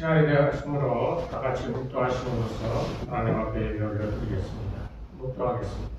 시간이 되었으므로 다 같이 묵도하심으로써 하나님 앞에 예배를 드리겠습니다. 묵도하겠습니다.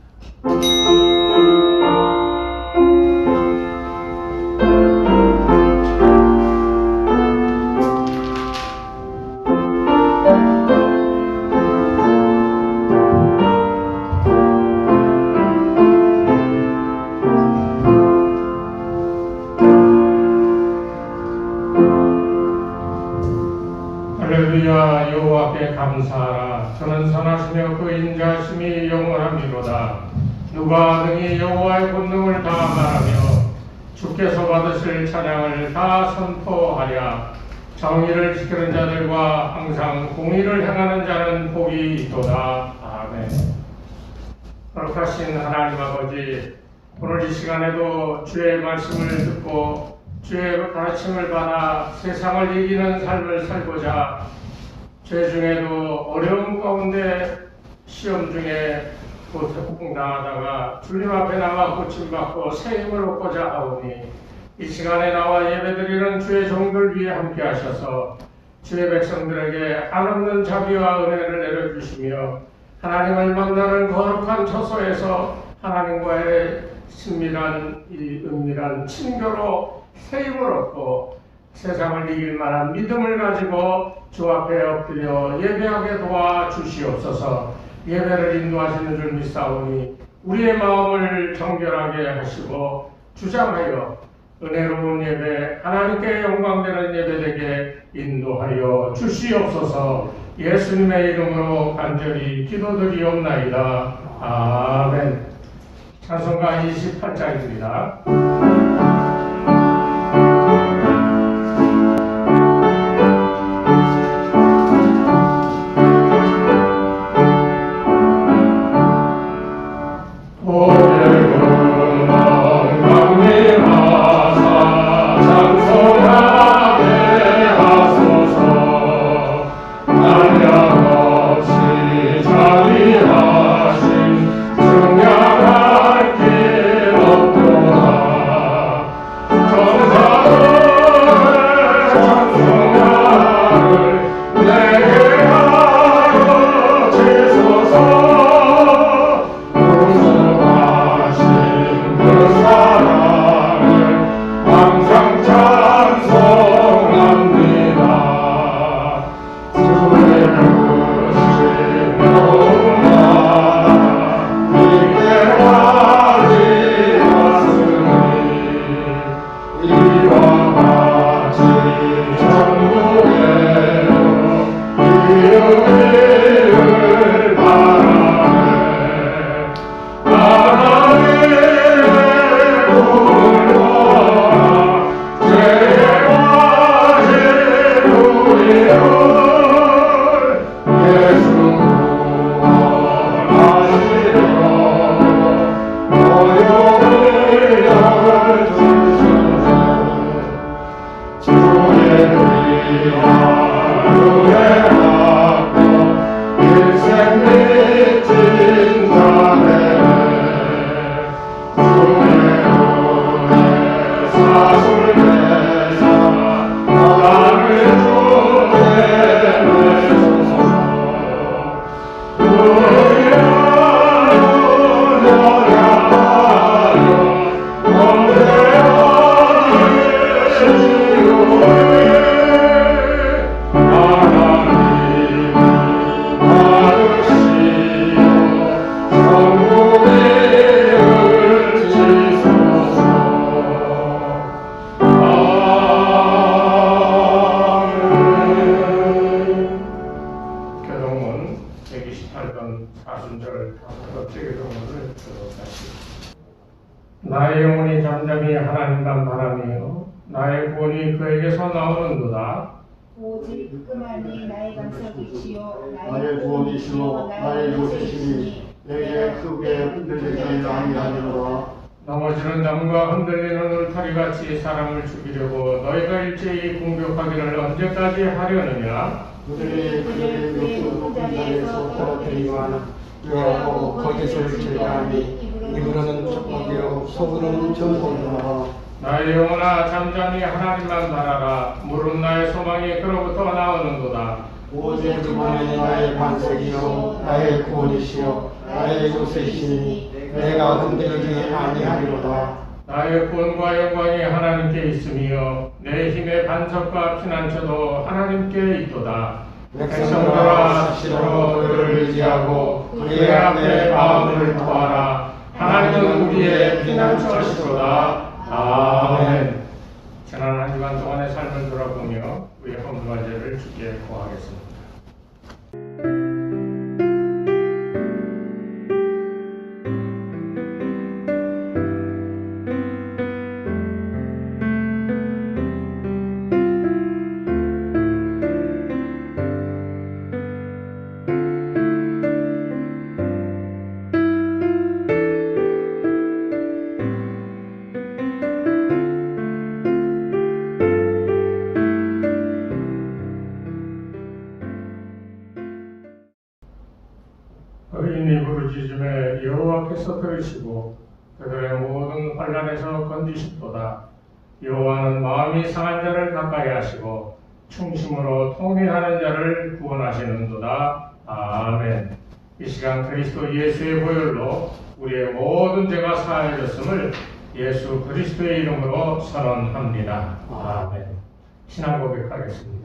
할렐루야. 여호와께 감사하라. 저는 선하시며 그 인자하심이 영원함이로다. 누가 능히 여호와의 본능을 다 말하며 주께서 받으실 찬양을 다 선포하랴. 정의를 지키는 자들과 항상 공의를 행하는 자는 복이 있도다. 아멘. 거룩하신 하나님 아버지, 오늘 이 시간에도 주의 말씀을 듣고 주의 가르침을 받아 세상을 이기는 삶을 살고자 죄 중에도 어려움 가운데 시험 중에 고통당하다가 주님 앞에 나와 고침받고 새 힘을 얻고자 하오니 이 시간에 나와 예배드리는 주의 종들 위에 함께 하셔서 주의 백성들에게 한없는 자비와 은혜를 내려주시며 하나님을 만나는 거룩한 처소에서 하나님과의 친밀한 이 은밀한 친교로 새 힘을 얻고 세상을 이길 만한 믿음을 가지고 주 앞에 엎드려 예배하게 도와주시옵소서. 예배를 인도하시는 줄 믿사오니 우리의 마음을 정결하게 하시고 주장하여 은혜로운 예배, 하나님께 영광되는 예배되게 인도하여 주시옵소서. 예수님의 이름으로 간절히 기도드리옵나이다. 아멘. 찬송가 28장입니다. 나의 영혼이 잠잠히 하나님만 바라며 나의 구원이 그에게서 나오는도다. 오직 그만이 나의 반석이시요 나의 구원이시요 나의 요새시니 내게 크게 흔들리지 아니하리로다. 넘어지는 나무가 흔들리는 울타리같이 사람을 죽이려고 너희가 일제히 공격하기를 언제까지 하려느냐? 그들이 그들의 높은 자리에서 떨어뜨리거나 여호와로 거짓을 제거하니 입으로는 촉박이요 속으로는 전통이라. 나의 영혼아 잠잠히 하나님만 바라라. 물은 나의 소망이 그로부터 나오는도다. 오직 그분이 나의 반석이요 나의 구원이시요 나의 요새시니 내가 흔들리지 아니하리로다. 나의 구원과 영광이 하나님께 있으며 내 힘의 반석과 피난처도 하나님께 있도다. 백성들아 스스로 그를 의지하고 그의 앞에 마음을 토하라. 하나님은 우리의 피난처시로다. 아멘. 지난 한 주간 동안의 삶을 돌아보며 우리의 헌금과 죄를 주께 고하겠습니다. 의인이 부르짖음에 여호와께서 들으시고 그들의 모든 환난에서 건지시도다. 여호와는 마음이 상한 자를 가까이 하시고 충심으로 통회하는 자를 구원하시는도다. 아멘. 이 시간 그리스도 예수의 보혈로 우리의 모든 죄가 사해졌음을 예수 그리스도의 이름으로 선언합니다. 아멘. 신앙 고백하겠습니다.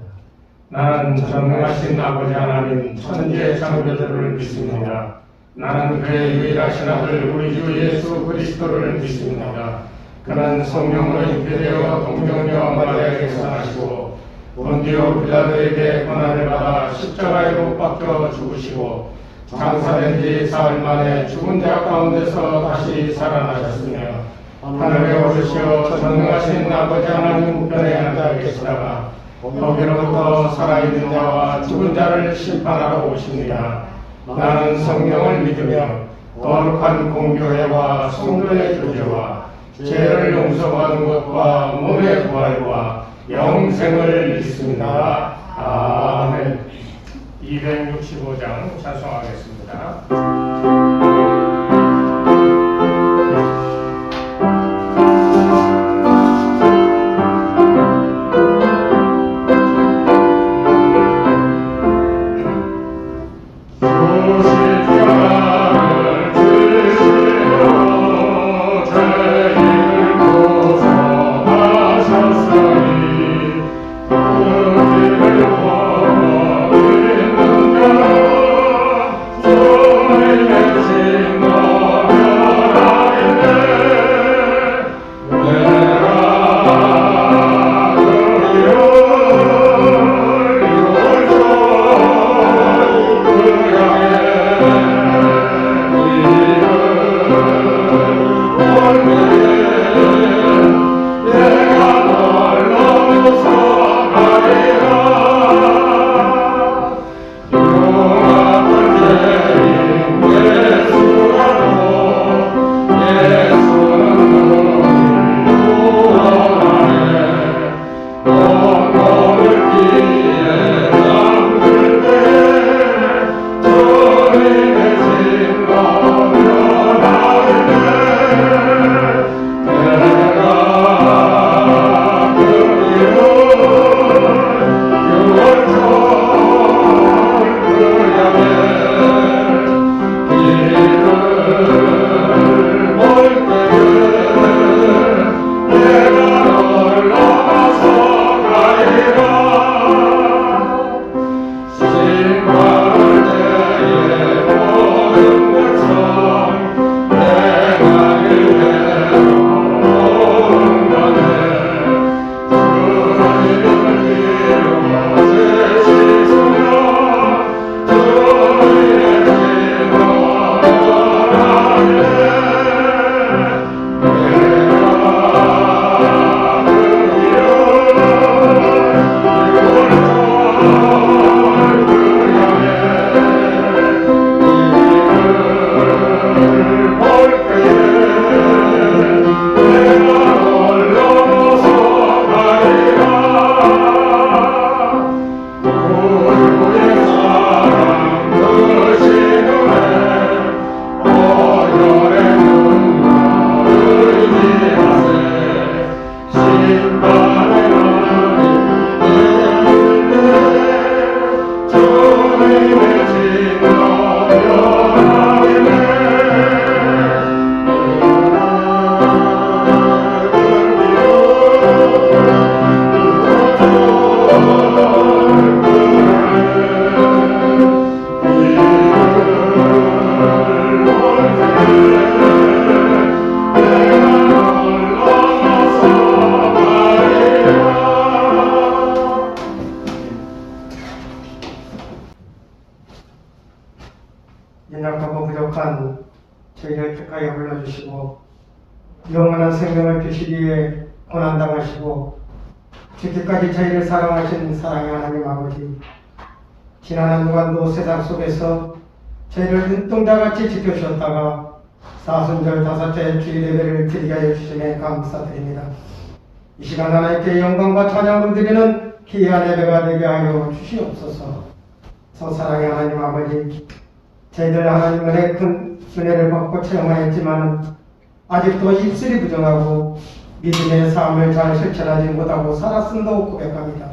나는 전능하신 아버지 하나님 천지의 창조주를 믿습니다. 나는 그의 유일하신 아들 우리 주 예수 그리스도를 믿습니다. 그는 성령으로 잉태되어 동정녀 마리아에게서 나시고 본디오 빌라도에게 고난을 받아 십자가에 못 박혀 죽으시고 장사된 지 사흘 만에 죽은 자 가운데서 다시 살아나셨으며 하늘에 오르시어 전능하신 아버지 하나님 우편에 앉아 계시다가 거기로부터 살아있는 자와 죽은 자를 심판하러 오십니다. 나는 성령을 믿으며 거룩한 공교회와 성도의 교제와 죄를 용서받는 것과 몸의 부활과 영생을 믿습니다. 아멘. 265장 찬송하겠습니다. 저희를 택하여 불러주시고 영원한 생명을 주시기 위해 고난당하시고 죽기까지 저희를 사랑하신 사랑의 하나님 아버지, 지난 한 주간도 세상 속에서 저희를 눈동자같이 지켜주셨다가 사순절 다섯째 주일 예배를 드리게 하여 주심에 감사드립니다. 이 시간 하나님께 영광과 찬양을 드리는 귀한 예배가 되게 하여 주시옵소서. 사랑의 하나님 아버지, 저희들 하나님 은혜 큰 은혜를 받고 체험하였지만 아직도 입술이 부정하고 믿음의 삶을 잘 실천하지 못하고 살았음도 고백합니다.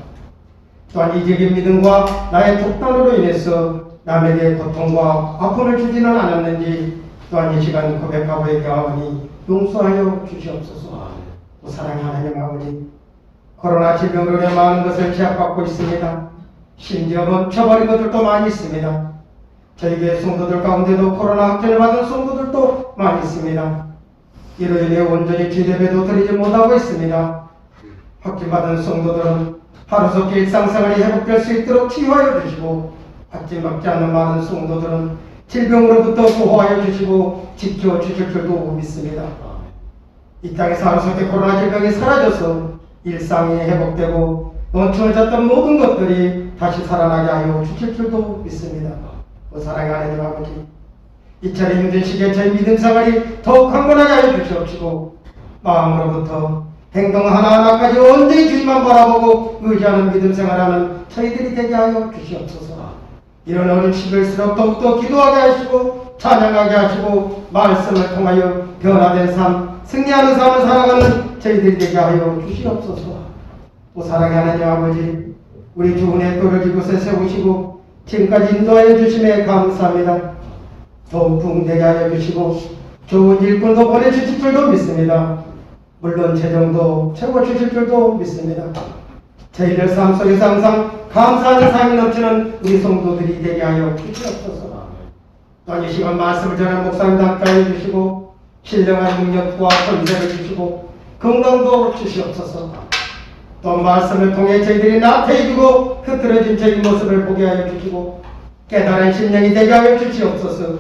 또한 이적인 믿음과 나의 독단으로 인해서 남에게 고통과 아픔을 주지는 않았는지 또한 이 시간 고백하고 얘기하오니 용서하여 주시옵소서. 또 사랑의 하나님 아버지, 코로나 질병으로 인해 많은 것을 제약받고 있습니다. 심지어 멈춰버린 것들도 많이 있습니다. 저희 교회 성도들 가운데도 코로나 확진을 받은 성도들도 많이 있습니다. 이로 인해 온전히 주예배도 드리지 못하고 있습니다. 확진받은 성도들은 하루속히 일상생활이 회복될 수 있도록 치유하여 주시고, 확진받지 않는 많은 성도들은 질병으로부터 보호하여 주시고 지켜주실 줄도 믿습니다. 이 땅에서 하루속히 코로나 질병이 사라져서 일상이 회복되고 원천을 졌던 모든 것들이 다시 살아나게 하여 주실 줄도 믿습니다. 사랑의 하나님 아버지, 이차례 힘든 시기에 저희 믿음 생활이 더욱 강건하게 하여 주시옵시고, 마음으로부터 행동 하나하나까지 온전히 주님만 바라보고 의지하는 믿음 생활하는 저희들이 되게 하여 주시옵소서. 이런 어린 시절일수록 더욱더 기도하게 하시고 찬양하게 하시고 말씀을 통하여 변화된 삶, 승리하는 삶을 살아가는 저희들이 되게 하여 주시옵소서. 오 사랑의 하나님 아버지, 우리 주은의 뼈를 이곳에 세우시고 지금까지 인도하여 주심에 감사합니다. 더욱 부흥되게 하여 주시고 좋은 일꾼도 보내주실 줄도 믿습니다. 물론 재정도 채워주실 줄도 믿습니다. 저희들 삶 속에서 항상 감사하는 삶이 넘치는 우리 성도들이 되게 하여 주시옵소서. 또한 이 시간 말씀을 전하는 목사님 함께하여 주시고 신령한 능력과 권세를 주시고 건강도 주시옵소서. 또 말씀을 통해 저희들이 나태해지고 흐트러진 저희 모습을 보게 하여 주시고 깨달은 심령이 되게 하여 주시옵소서.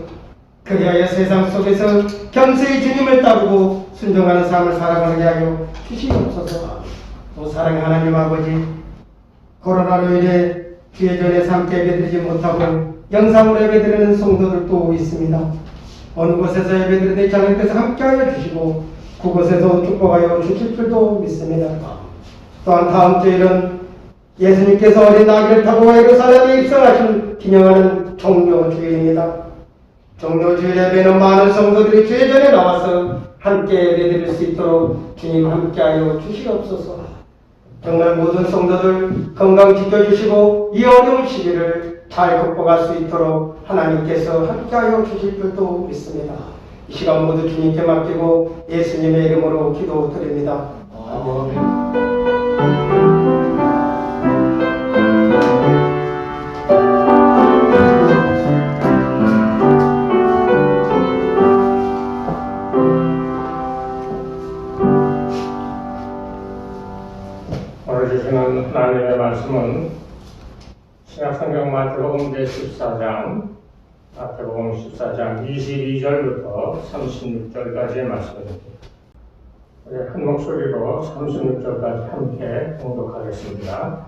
그리하여 세상 속에서 겸손히 주님을 따르고 순종하는 삶을 살아가게 하여 주시옵소서. 또 사랑의 하나님 아버지, 코로나로 인해 주예전에 함께 예배드리지 못하고 영상으로 예배드리는 성도들도 있습니다. 어느 곳에서 예배드리는 자녀께서 함께하여 주시고 그곳에서 축복하여 주실 줄도 믿습니다. 또한 다음 주일은 예수님께서 어린 나귀를 타고 예루살렘에 입성하신 기념하는 종료주일입니다. 종료주일 예배는 많은 성도들이 주예전에 나와서 함께 예배드릴 수 있도록 주님 함께하여 주시옵소서. 정말 모든 성도들 건강 지켜주시고 이 어려운 시기를 잘 극복할 수 있도록 하나님께서 함께하여 주실 줄도 믿습니다. 이 시간 모두 주님께 맡기고 예수님의 이름으로 기도드립니다. 아멘. 오늘 주시는 하나님의 말씀은 신약성경 마태복음 제14장 22절부터 36절까지의 말씀입니다. 큰 목소리로 36절까지 함께 봉독하겠습니다.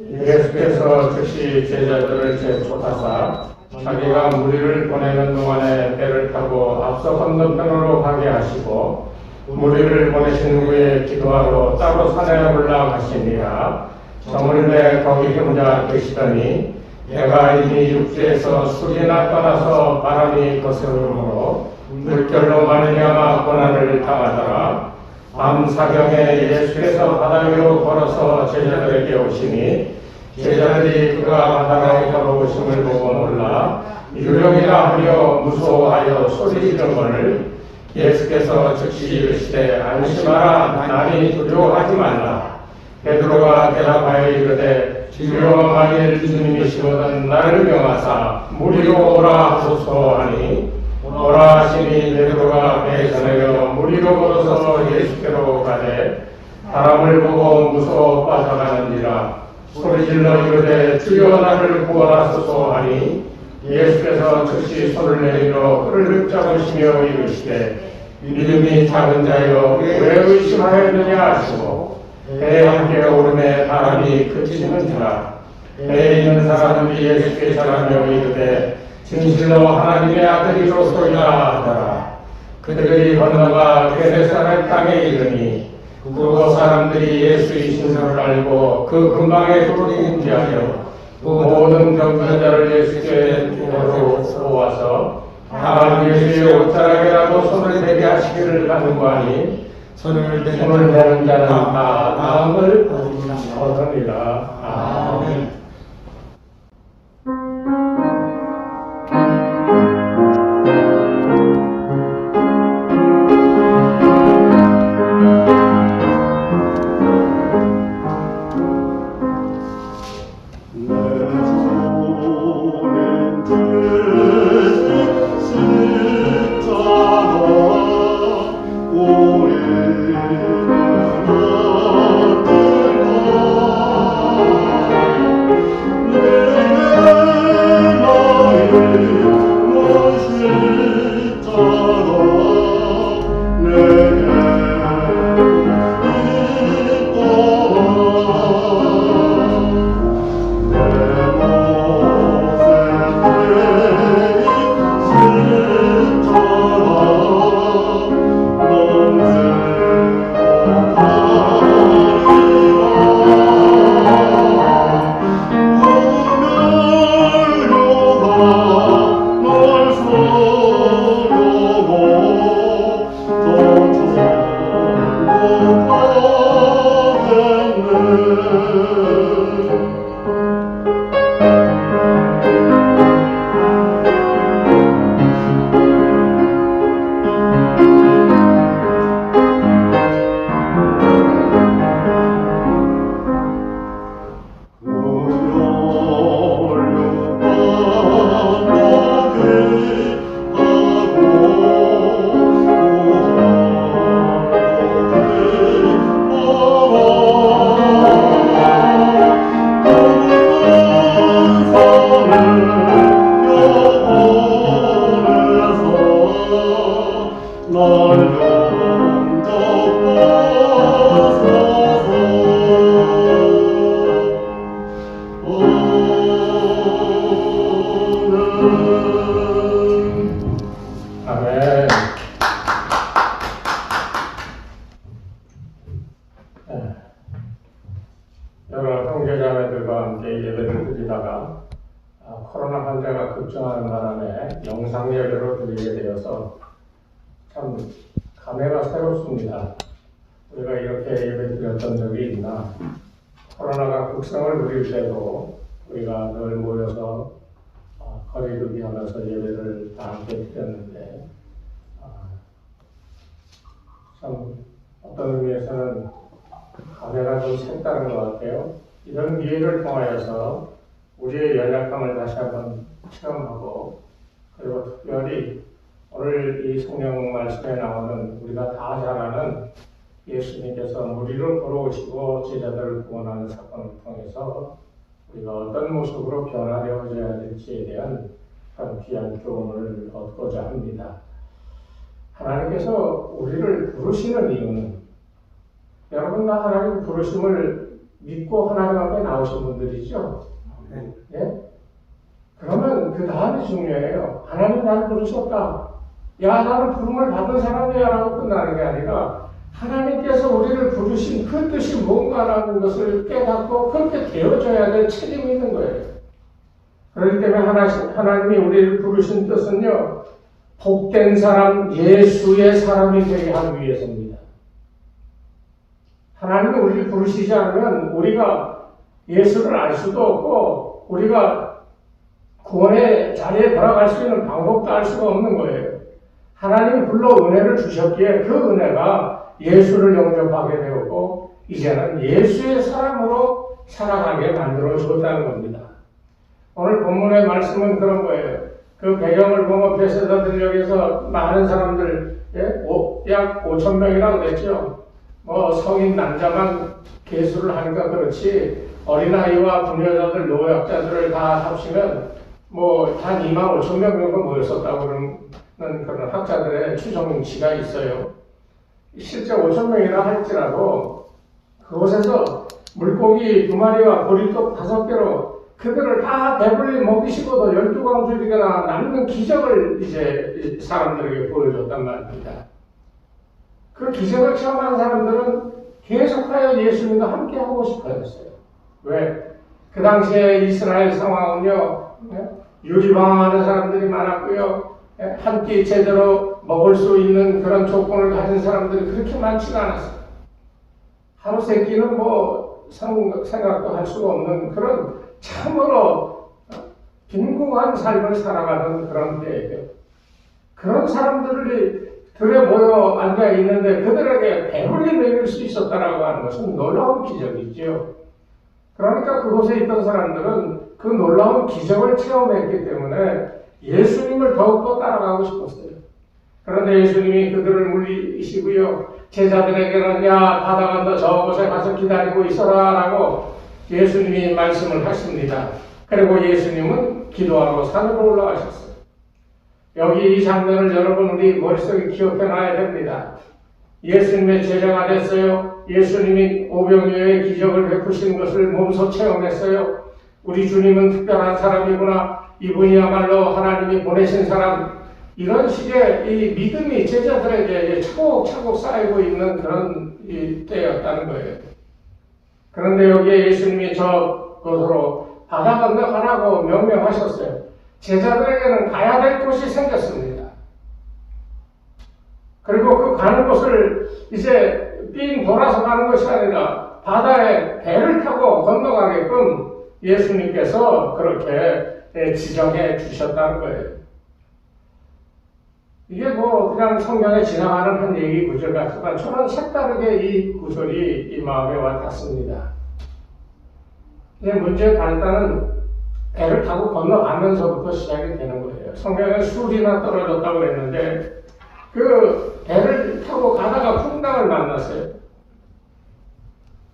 예수께서 즉시 제자들을 재촉하사 자기가 무리를 보내는 동안에 배를 타고 앞서 건너편으로 가게 하시고 무리를 보내신 후에 기도하러 따로 산에 올라가시니라. 저물매 거기 혼자 계시더니 해가 이미 육지에서 술이나 떠나서 바람이 거스름으로 물결로 말미암아 고난을 당하더라. 밤 사경에 예수께서 바다 위로 걸어서 제자들에게 오시니 제자들이 그가 바다 위로 걸어오심을 보고 놀라 유령이라 하며 무서워하여 소리 지르거늘 예수께서 즉시 이르시되 안심하라 나니 두려워하지 말라. 베드로가 대답하여 이르되 주여 만일 주님이시거든 나를 명하사 무리로 오라 하소서 하니 오라 하시니 베드로가 배에 서내려 무리로 걸어서 예수께로 가되 바람을 보고 무서워 빠져가는지라 소리질러 이르되 주여 나를 구원하소서 하니 예수께서 즉시 손을 내밀어 그를 붙잡으시며 이르시되 믿음이 작은 자여 왜 의심하였느냐 하시고 배에 함께 오름에 바람이 그치는지라. 배에 있는 사람들이 예수께 전하며 이르되 진실로 하나님의 아들이로소이다 하더라. 그들이 건너가 게네사렛 땅에 이르니 그곳 사람들이 예수이신 줄을 알고 그 근방에 도리인지하여 모든 병든 자를 예수께 도로 모아서 다만 예수의 옷자락에라도 손을 대게 하시기를 간구하니 손을 대는 자는 다 나음을 얻으리라. 아멘. 아멘. 여러 형제자매들과 함께 예배를 드리다가 코로나 환자가 급증하는 바람에 영상 예배로 드리게 되어서 참 감회가 새롭습니다. 우리가 이렇게 예배 드렸던 적이 있나? 코로나가 극성을 누릴 때도 우리가 늘 모여서 거리두기 하면서 예배를 다 함께 드렸는데 참 어떤 의미에서는 감회가 좀 색다른 것 같아요. 이런 기회를 통하여서 우리의 연약함을 다시 한번 체험하고, 그리고 특별히 오늘 이 성경 말씀에 나오는 우리가 다 잘 아는 예수님께서 무리를 걸어오시고 제자들을 구원하는 사건을 통해서 우리가 어떤 모습으로 변화되어져야 될지에 대한 그런 귀한 교훈을 얻고자 합니다. 하나님께서 우리를 부르시는 이유는, 여러분 다 하나님 부르심을 믿고 하나님 앞에 나오신 분들이죠? 예? 그러면 그 다음이 중요해요. 하나님 나를 부르셨다. 야, 나는 부름을 받은 사람이야 라고 끝나는 게 아니라 하나님께서 우리를 부르신 그 뜻이 뭔가라는 것을 깨닫고 그렇게 되어져야 될 책임이 있는 거예요. 그렇기 때문에 하나님이 우리를 부르신 뜻은요, 복된 사람, 예수의 사람이 되게 하기 위해서입니다. 하나님이 우리를 부르시지 않으면 우리가 예수를 알 수도 없고 우리가 구원의 자리에 돌아갈 수 있는 방법도 알 수가 없는 거예요. 하나님이 불러 은혜를 주셨기에 그 은혜가 예수를 영접하게 되었고 이제는 예수의 사람으로 살아가게 만들어 줬다는 겁니다. 오늘 본문의 말씀은 그런 거예요. 그 배경을 보면 베세다 들녘에서 많은 사람들, 약 5,000명이라고 그랬죠. 성인 남자만 계수를 하니까 그렇지 어린아이와 부녀자들, 노약자들을 다 합치면 한 2만 5천 명 정도 모였었다고 그러는 그런 학자들의 추정치가 있어요. 실제 5천 명이라 할지라도 그곳에서 물고기 2마리와 보리떡 5개로 그들을 다 배불리 먹이시고도 12광줄이나 남는 기적을 이제 사람들에게 보여줬단 말입니다. 그 기적을 체험한 사람들은 계속하여 예수님과 함께 하고 싶어 했어요. 왜? 그 당시에 이스라엘 상황은요, 유리방황하는 사람들이 많았고요, 한 끼 제대로 먹을 수 있는 그런 조건을 가진 사람들이 그렇게 많지가 않았어요. 하루 세 끼는 생각도 할 수가 없는 그런 참으로 빈궁한 삶을 살아가는 그런 때예요. 그런 사람들이 들에 모여 앉아 있는데 그들에게 배불리 먹일 수 있었다라고 하는 것은 놀라운 기적이죠. 그러니까 그곳에 있던 사람들은 그 놀라운 기적을 체험했기 때문에 예수님을 더욱더 따라가고 싶었어요. 그런데 예수님이 그들을 물리시고요, 제자들에게는 야, 바다 건너 저곳에 가서 기다리고 있어라 라고 예수님이 말씀을 하십니다. 그리고 예수님은 기도하고 산으로 올라가셨어요. 여기 이 장면을 여러분 우리 머릿속에 기억해놔야 됩니다. 예수님의 제자가 됐어요. 예수님이 오병이어의 기적을 베푸신 것을 몸소 체험했어요. 우리 주님은 특별한 사람이구나. 이분이야말로 하나님이 보내신 사람. 이런 식의 이 믿음이 제자들에게 차곡차곡 쌓이고 있는 그런 때였다는 거예요. 그런데 여기에 예수님이 저곳으로 바다 건너가라고 명령하셨어요. 제자들에게는 가야 될 곳이 생겼습니다. 그리고 그 가는 곳을 이제 삥 돌아서 가는 것이 아니라 바다에 배를 타고 건너가게끔 예수님께서 그렇게 지정해 주셨다는 거예요. 이게 그냥 성경에 지나가는 한 얘기 구절 같지만 저는 색다르게 이 구절이 이 마음에 와닿습니다. 문제의 발단은 배를 타고 건너가면서부터 시작이 되는 거예요. 성경에 술이나 떨어졌다고 그랬는데 그 배를 타고 가다가 풍랑을 만났어요.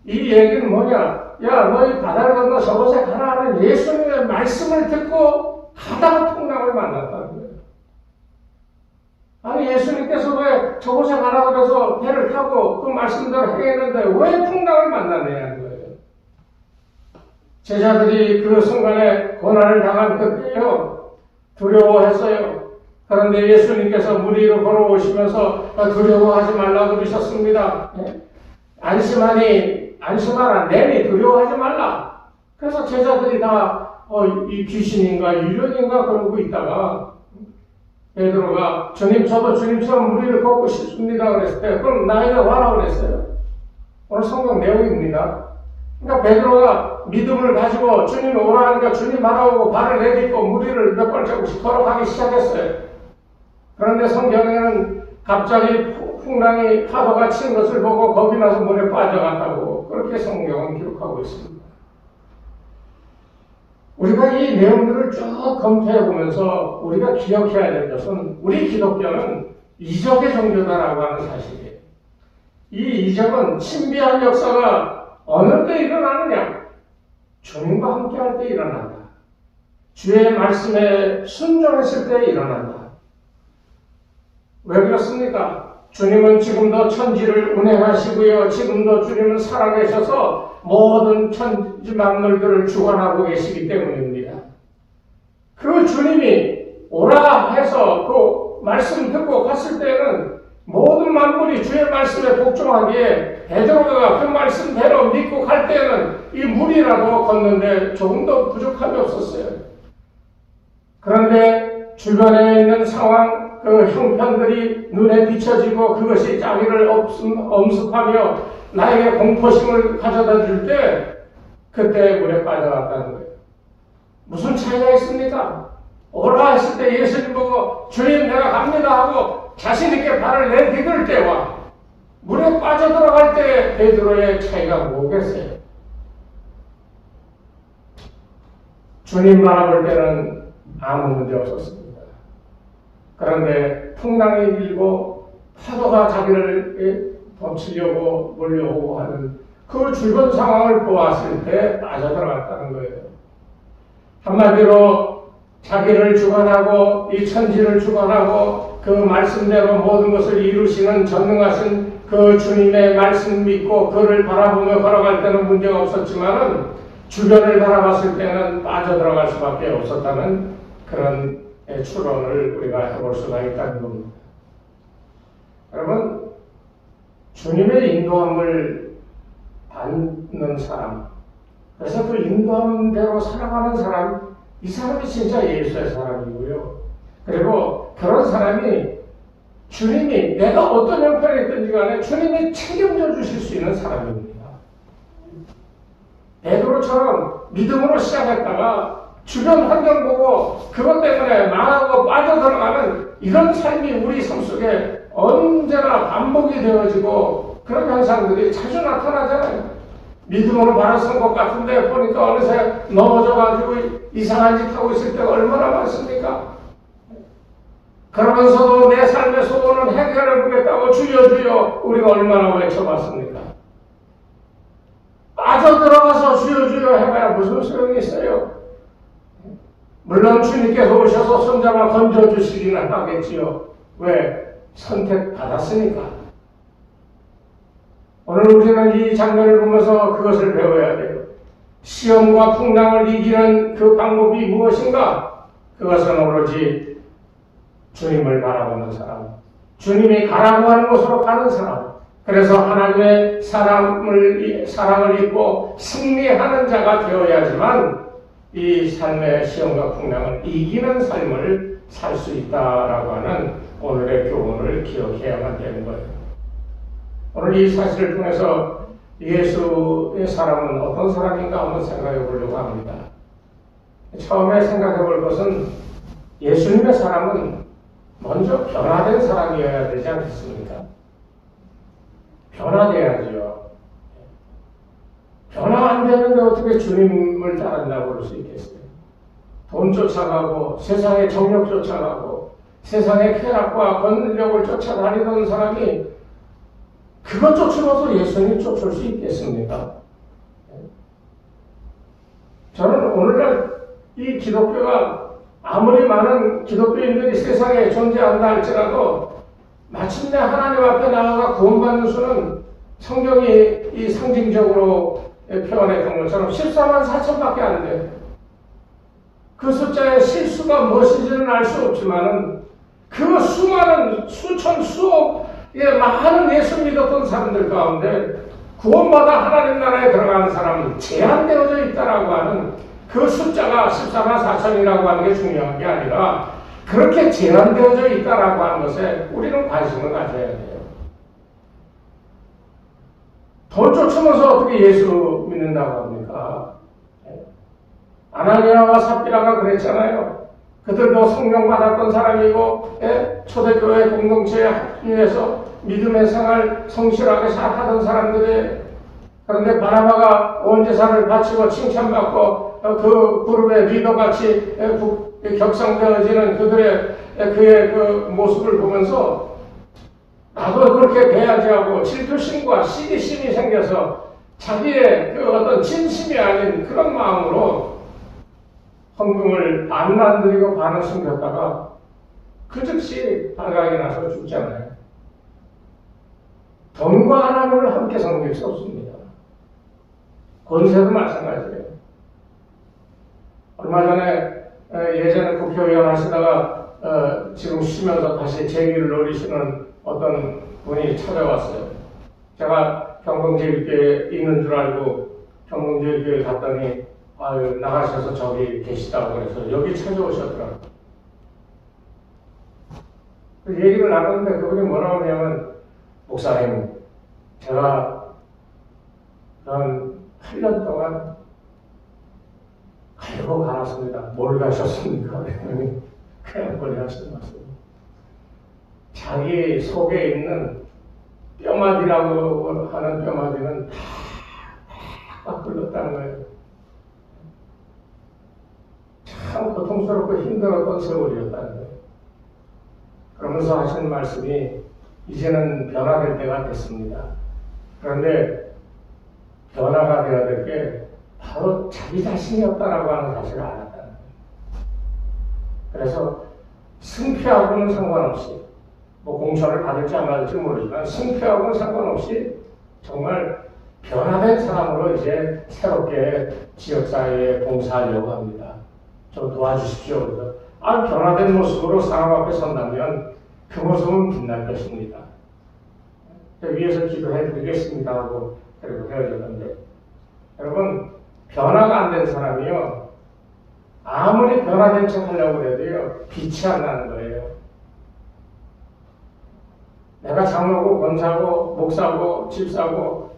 이 얘기는 뭐냐? 야, 너희 바다를 건너 저곳에 가라 하는 예수님의 말씀을 듣고 가다가 풍랑을 만났다는 거예요. 아니, 예수님께서 왜 저곳에 가라고 해서 배를 타고 그 말씀대로 행했는데 왜 풍랑을 만났느냐는 거예요. 제자들이 그 순간에 고난을 당한 그때요, 두려워했어요. 그런데 예수님께서 물 위로 걸어오시면서 두려워하지 말라고 그러셨습니다. 안심하라, 내니 두려워하지 말라. 그래서 제자들이 다 이 귀신인가 유령인가 그러고 있다가 베드로가 주님, 저도 주님처럼 물 위를 걷고 싶습니다 그랬을 때 그럼 나에게 와라 그랬어요. 오늘 성경 내용입니다. 그러니까 베드로가 믿음을 가지고 주님이 오라 하니까 주님 알아오고 발을 내딛고 물 위를 몇 발자국씩 걸어가기 시작했어요. 그런데 성경에는 갑자기 풍랑이 파도가 친 것을 보고 겁이 나서 물에 빠져갔다고 그렇게 성경은 기록하고 있습니다. 우리가 이 내용들을 쭉 검토해 보면서 우리가 기억해야 될 것은 우리 기독교는 이적의 종교다라고 하는 사실이에요. 이 이적은 신비한 역사가 어느 때 일어나느냐? 주님과 함께 할 때 일어난다. 주의 말씀에 순종했을 때 일어난다. 왜 그렇습니까? 주님은 지금도 천지를 운행하시고요. 지금도 주님은 살아계셔서 모든 천지 만물들을 주관하고 계시기 때문입니다. 그 주님이 오라 해서 그 말씀 듣고 갔을 때는 모든 만물이 주의 말씀에 복종하기에 베드로가 그 말씀대로 믿고 갈 때는 이 물이라도 걷는데 조금도 부족함이 없었어요. 그런데 주변에 있는 상황, 그 형편들이 눈에 비춰지고 그것이 자기를 엄습하며 나에게 공포심을 가져다 줄 때 그때 물에 빠져갔다는 거예요. 무슨 차이가 있습니까? 오라 했을 때 예수님 보고 주님 내가 갑니다 하고 자신있게 발을 내디딜 때와 물에 빠져들어갈 때 베드로의 차이가 뭐겠어요? 주님 바라볼 때는 아무 문제 없었습니다. 그런데 풍랑이 길고 파도가 자기를 덮치려고 몰려오고 하는 그 주변 상황을 보았을 때 빠져들어갔다는 거예요. 한마디로 자기를 주관하고 이 천지를 주관하고 그 말씀대로 모든 것을 이루시는 전능하신 그 주님의 말씀 믿고 그를 바라보며 걸어갈 때는 문제가 없었지만은 주변을 바라봤을 때는 빠져들어갈 수밖에 없었다는 그런 추론을 우리가 해볼 수가 있다는 겁니다. 여러분, 주님의 인도함을 받는 사람, 그래서 그 인도하는 대로 살아가는 사람, 이 사람이 진짜 예수의 사람이고요. 그리고 그런 사람이 주님이 내가 어떤 형편에 있든지 간에 주님이 책임져 주실 수 있는 사람입니다. 베드로처럼 믿음으로 시작했다가 주변 환경 보고 그것 때문에 망하고 빠져들어가는 이런 삶이 우리 삶 속에 언제나 반복이 되어지고 그런 현상들이 자주 나타나잖아요. 믿음으로 바로 선 것 같은데 보니까 어느새 넘어져가지고 이상한 짓 하고 있을 때가 얼마나 많습니까? 그러면서도 내 삶의 소원은 해결해 보겠다고 주여 주여 우리가 얼마나 외쳐봤습니까? 빠져들어가서 주여 주여 해봐야 무슨 소용이 있어요? 물론 주님께서 오셔서 손잡아 건져주시기는 하겠지요. 왜? 선택받았으니까. 오늘 우리는 이 장면을 보면서 그것을 배워야 돼요. 시험과 풍랑을 이기는 그 방법이 무엇인가? 그것은 오로지 주님을 바라보는 사람, 주님이 가라고 하는 곳으로 가는 사람, 그래서 하나님의 사랑을 입고 승리하는 자가 되어야지만 이 삶의 시험과 풍랑을 이기는 삶을 살 수 있다라고 하는 오늘의 교훈을 기억해야만 되는 거예요. 오늘 이 사실을 통해서 예수의 사람은 어떤 사람인가 한번 생각해 보려고 합니다. 처음에 생각해 볼 것은 예수님의 사람은 먼저 변화된 사람이어야 되지 않겠습니까? 변화돼야지요. 변화 안 되는데 어떻게 주님을 따른다고 그럴 수 있겠어요? 돈 쫓아가고 세상의 정력 쫓아가고 세상의 쾌락과 권력을 쫓아다니던 사람이 그것 쫓으면서 예수님 쫓을 수 있겠습니까? 저는 오늘날 이 기독교가 아무리 많은 기독교인들이 세상에 존재한다 할지라도 마침내 하나님 앞에 나아가 구원받는 수는 성경이 이 상징적으로 표현했던 것처럼 14만 4천밖에 안 돼. 그 숫자의 실수가 무엇인지는 알 수 없지만은 그 수많은 수천 수억의 많은 예수 믿었던 사람들 가운데 구원받아 하나님 나라에 들어가는 사람은 제한되어져 있다라고 하는 그 숫자가 14만 4천이라고 하는 게 중요한 게 아니라 그렇게 제한되어져 있다라고 하는 것에 우리는 관심을 가져야 돼요. 돈 쫓으면서 어떻게 예수 믿는다고 합니까? 아나니아와 삽비라가 그랬잖아요. 그들도 성령 받았던 사람이고 초대교회 공동체에 합류해서 믿음의 생활 성실하게 살아가던 사람들이 그런데 바나바가 온 재산을 바치고 칭찬받고 그 그룹의 리더같이 격상되어지는 그의 그 모습을 보면서 나도 그렇게 돼야지 하고 질투심과 시기심이 생겨서 자기의 그 어떤 진심이 아닌 그런 마음으로 헌금을 반만 드리고 반을 숨겼다가 그 즉시 발각이 나서 죽잖아요. 돈과 하나님을 함께 섬길 수 없습니다. 권세도 마찬가지예요. 얼마 전에 예전에 국회의원 하시다가 지금 쉬면서 다시 재기를 노리시는 어떤 분이 찾아왔어요. 제가 경동제일교회에 있는 줄 알고 경동제일교회에 갔더니 나가셔서 저기 계시다고 그래서 여기 찾아오셨더라고요. 그 얘기를 나눴는데 그분이 뭐라고 하냐면 목사님 제가 한 8년 동안 갈고 갈았습니다. 뭘 가셨습니까? 그랬더니 그냥 머리 하시는 말씀. 자기 속에 있는 뼈마디라고 하는 뼈마디는 다 흘렀다는 거예요. 참 고통스럽고 힘들었던 세월이었다는 거예요. 그러면서 하시는 말씀이 이제는 변화될 때가 됐습니다. 그런데 변화가 되어야 될 게 바로 자기 자신이었다라고 하는 사실을 알았다는 거예요. 그래서 승패하고는 상관없이 뭐 공천을 받을지 안 받을지 모르지만 승패하고는 상관없이 정말 변화된 사람으로 이제 새롭게 지역사회에 봉사하려고 합니다. 좀 도와주십시오. 그래서 변화된 모습으로 사람 앞에 선다면 그 모습은 빛날 것입니다. 위에서 기도해 드리겠습니다 하고 그리고 헤어졌는데, 여러분, 변화가 안 된 사람이요, 아무리 변화된 척 하려고 해도요, 빛이 안 나는 거예요. 내가 장로고 권사고 목사고 집사고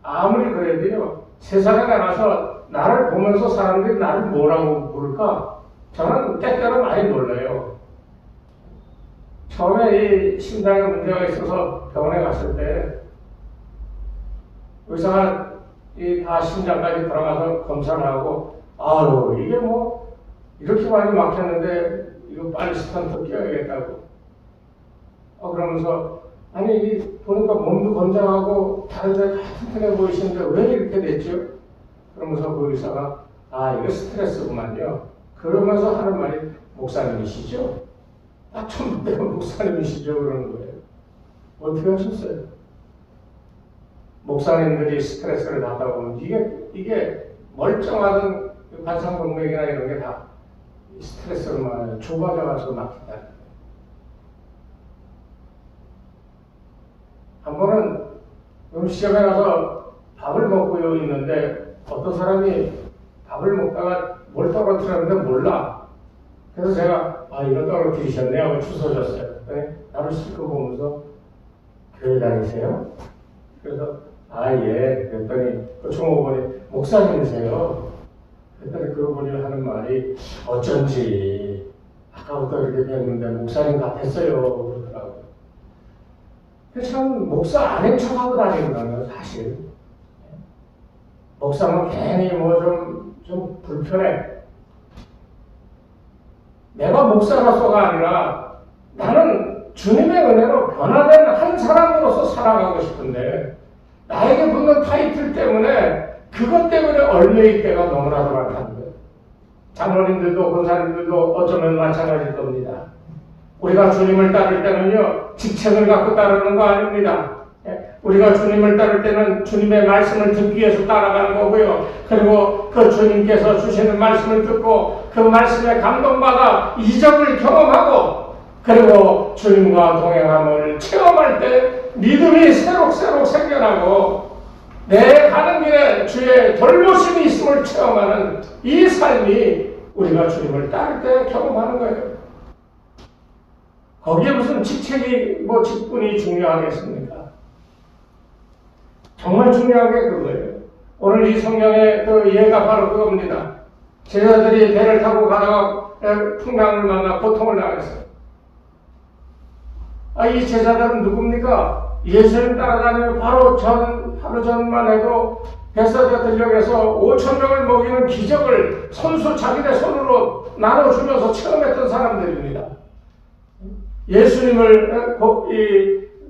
아무리 그래도요, 세상에 나가서 나를 보면서 사람들이 나를 뭐라고 부를까? 저는 때때로 많이 놀라요. 처음에 이 심장에 문제가 있어서 병원에 갔을 때 의사가 다 심장까지 들어가서 검사를 하고, 아유, 이게 뭐 이렇게 많이 막혔는데 이거 빨리 스턴트 끼워야겠다고. 그러면서 아니 보니까 몸도 건장하고 다른데 튼튼해 보이시는데 왜 이렇게 됐죠? 그러면서 그 의사가 이거 스트레스구만요. 그러면서 하는 말이 목사님이시죠? 처음 내가 목사님이시죠? 그러는 거예요. 어떻게 하셨어요? 목사님들이 스트레스를 받다 보면 이게 멀쩡하던 관상동맥이나 이런 게 다 스트레스로 좁아져가지고 막힌다. 한 번은 음식점에 가서 밥을 먹고 있는데 어떤 사람이 밥을 먹다가 뭘 떨어뜨렸는데 몰라. 그래서 제가 이거 떨어뜨리셨네 하고 주워줬어요. 나를 실컷 보면서 교회 다니세요? 그래서 예. 그랬더니 그 종업원이 목사님이세요. 그랬더니 그분이 하는 말이 어쩐지 아까부터 이렇게 뵀는데 목사님 같았어요 그러더라고요. 참 목사 아닌 척하고 다니는 사실. 목사는 괜히 좀 불편해. 내가 목사로서가 아니라 나는 주님의 은혜로 변화된 한 사람으로서 살아가고 싶은데 나에게 붙는 타이틀 때문에 그것 때문에 얼매일 때가 너무나도 많다는 거예요. 장로님들도 권사님들도 어쩌면 마찬가지일 겁니다. 우리가 주님을 따를 때는요, 직책을 갖고 따르는 거 아닙니다. 우리가 주님을 따를 때는 주님의 말씀을 듣기 위해서 따라가는 거고요. 그리고 그 주님께서 주시는 말씀을 듣고 그 말씀에 감동받아 이적을 경험하고 그리고 주님과 동행함을 체험할 때 믿음이 새록새록 생겨나고 내 가는 길에 주의 돌보심이 있음을 체험하는 이 삶이 우리가 주님을 따를 때 경험하는 거예요. 거기에 무슨 직책이 직분이 중요하겠습니까? 정말 중요한 게 그거예요. 오늘 이 성경의 그 예가 바로 그겁니다. 제자들이 배를 타고 가다가 풍랑을 만나 고통을 당했어요. 이 제자들은 누굽니까? 예수님 따라다니는 하루 전만 해도 베사다 들녘에서 5,000명을 먹이는 기적을 손수 자기네 손으로 나눠주면서 체험했던 사람들입니다. 예수님을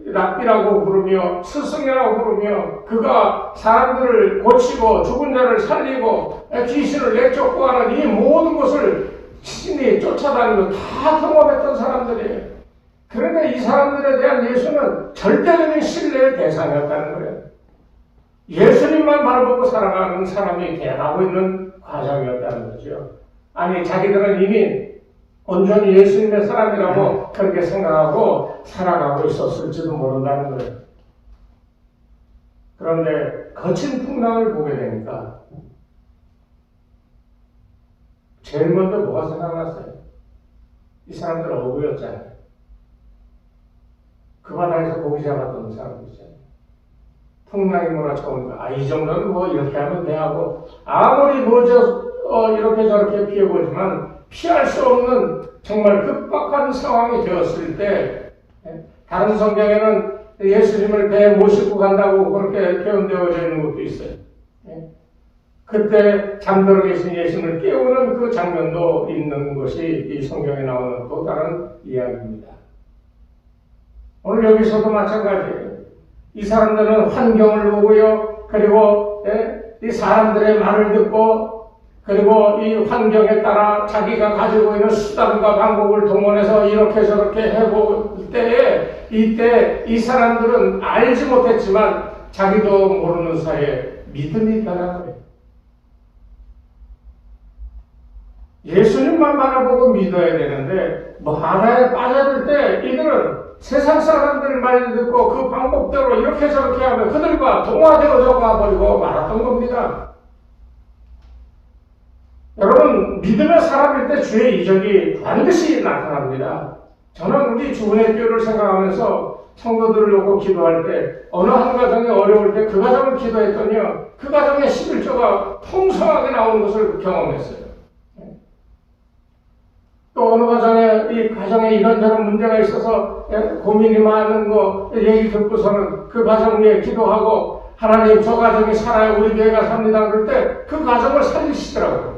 랍비라고 부르며 스승이라고 부르며 그가 사람들을 고치고 죽은 자를 살리고 귀신을 내쫓고 하는 이 모든 것을 신이 쫓아다니며 다 경험했던 사람들이에요. 그런데 이 사람들에 대한 예수는 절대적인 신뢰의 대상이었다는 거예요. 예수님만 바라보고 살아가는 사람이 돼가고 있는 과정이었다는 거죠. 아니 자기들은 이미 온전히 예수님의 사람이라고 그렇게 생각하고 살아가고 있었을지도 모른다는 거예요. 그런데 거친 풍랑을 보게 되니까 제일 먼저 뭐가 생각났어요? 이 사람들 어부였잖아요. 그 바다에서 고기 잡았던 사람들이잖아요. 풍랑이 몰아쳐오니까 이 정도는 이렇게 하면 돼 하고 아무리 이렇게 저렇게 피해보지만 피할 수 없는 정말 급박한 상황이 되었을 때 다른 성경에는 예수님을 배에 모시고 간다고 그렇게 표현되어져 있는 것도 있어요. 그때 잠들어 계신 예수님을 깨우는 그 장면도 있는 것이 이 성경에 나오는 또 다른 이야기입니다. 오늘 여기서도 마찬가지예요. 이 사람들은 환경을 보고요. 그리고 이 사람들의 말을 듣고 그리고 이 환경에 따라 자기가 가지고 있는 수단과 방법을 동원해서 이렇게 저렇게 해볼 때에 이때 이 사람들은 알지 못했지만 자기도 모르는 사이에 믿음이 변한 거예요. 예수님만 바라보고 믿어야 되는데 뭐 하나에 빠져들 때 이들은 세상 사람들 말 듣고 그 방법대로 이렇게 저렇게 하면 그들과 동화되어져 가버리고 말았던 겁니다. 여러분, 믿음의 사람일 때 주의 이적이 반드시 나타납니다. 저는 우리 주은혜 교회를 생각하면서 성도들을 놓고 기도할 때 어느 한 가정이 어려울 때 그 가정을 기도했더니요, 그 가정의 11조가 풍성하게 나오는 것을 경험했어요. 또 어느 가정에 이 가정에 이런저런 문제가 있어서 고민이 많은 거 얘기 듣고서는 그 가정 위에 기도하고 하나님 저 가정이 살아야 우리 교회가 삽니다 그럴 때 그 가정을 살리시더라고요.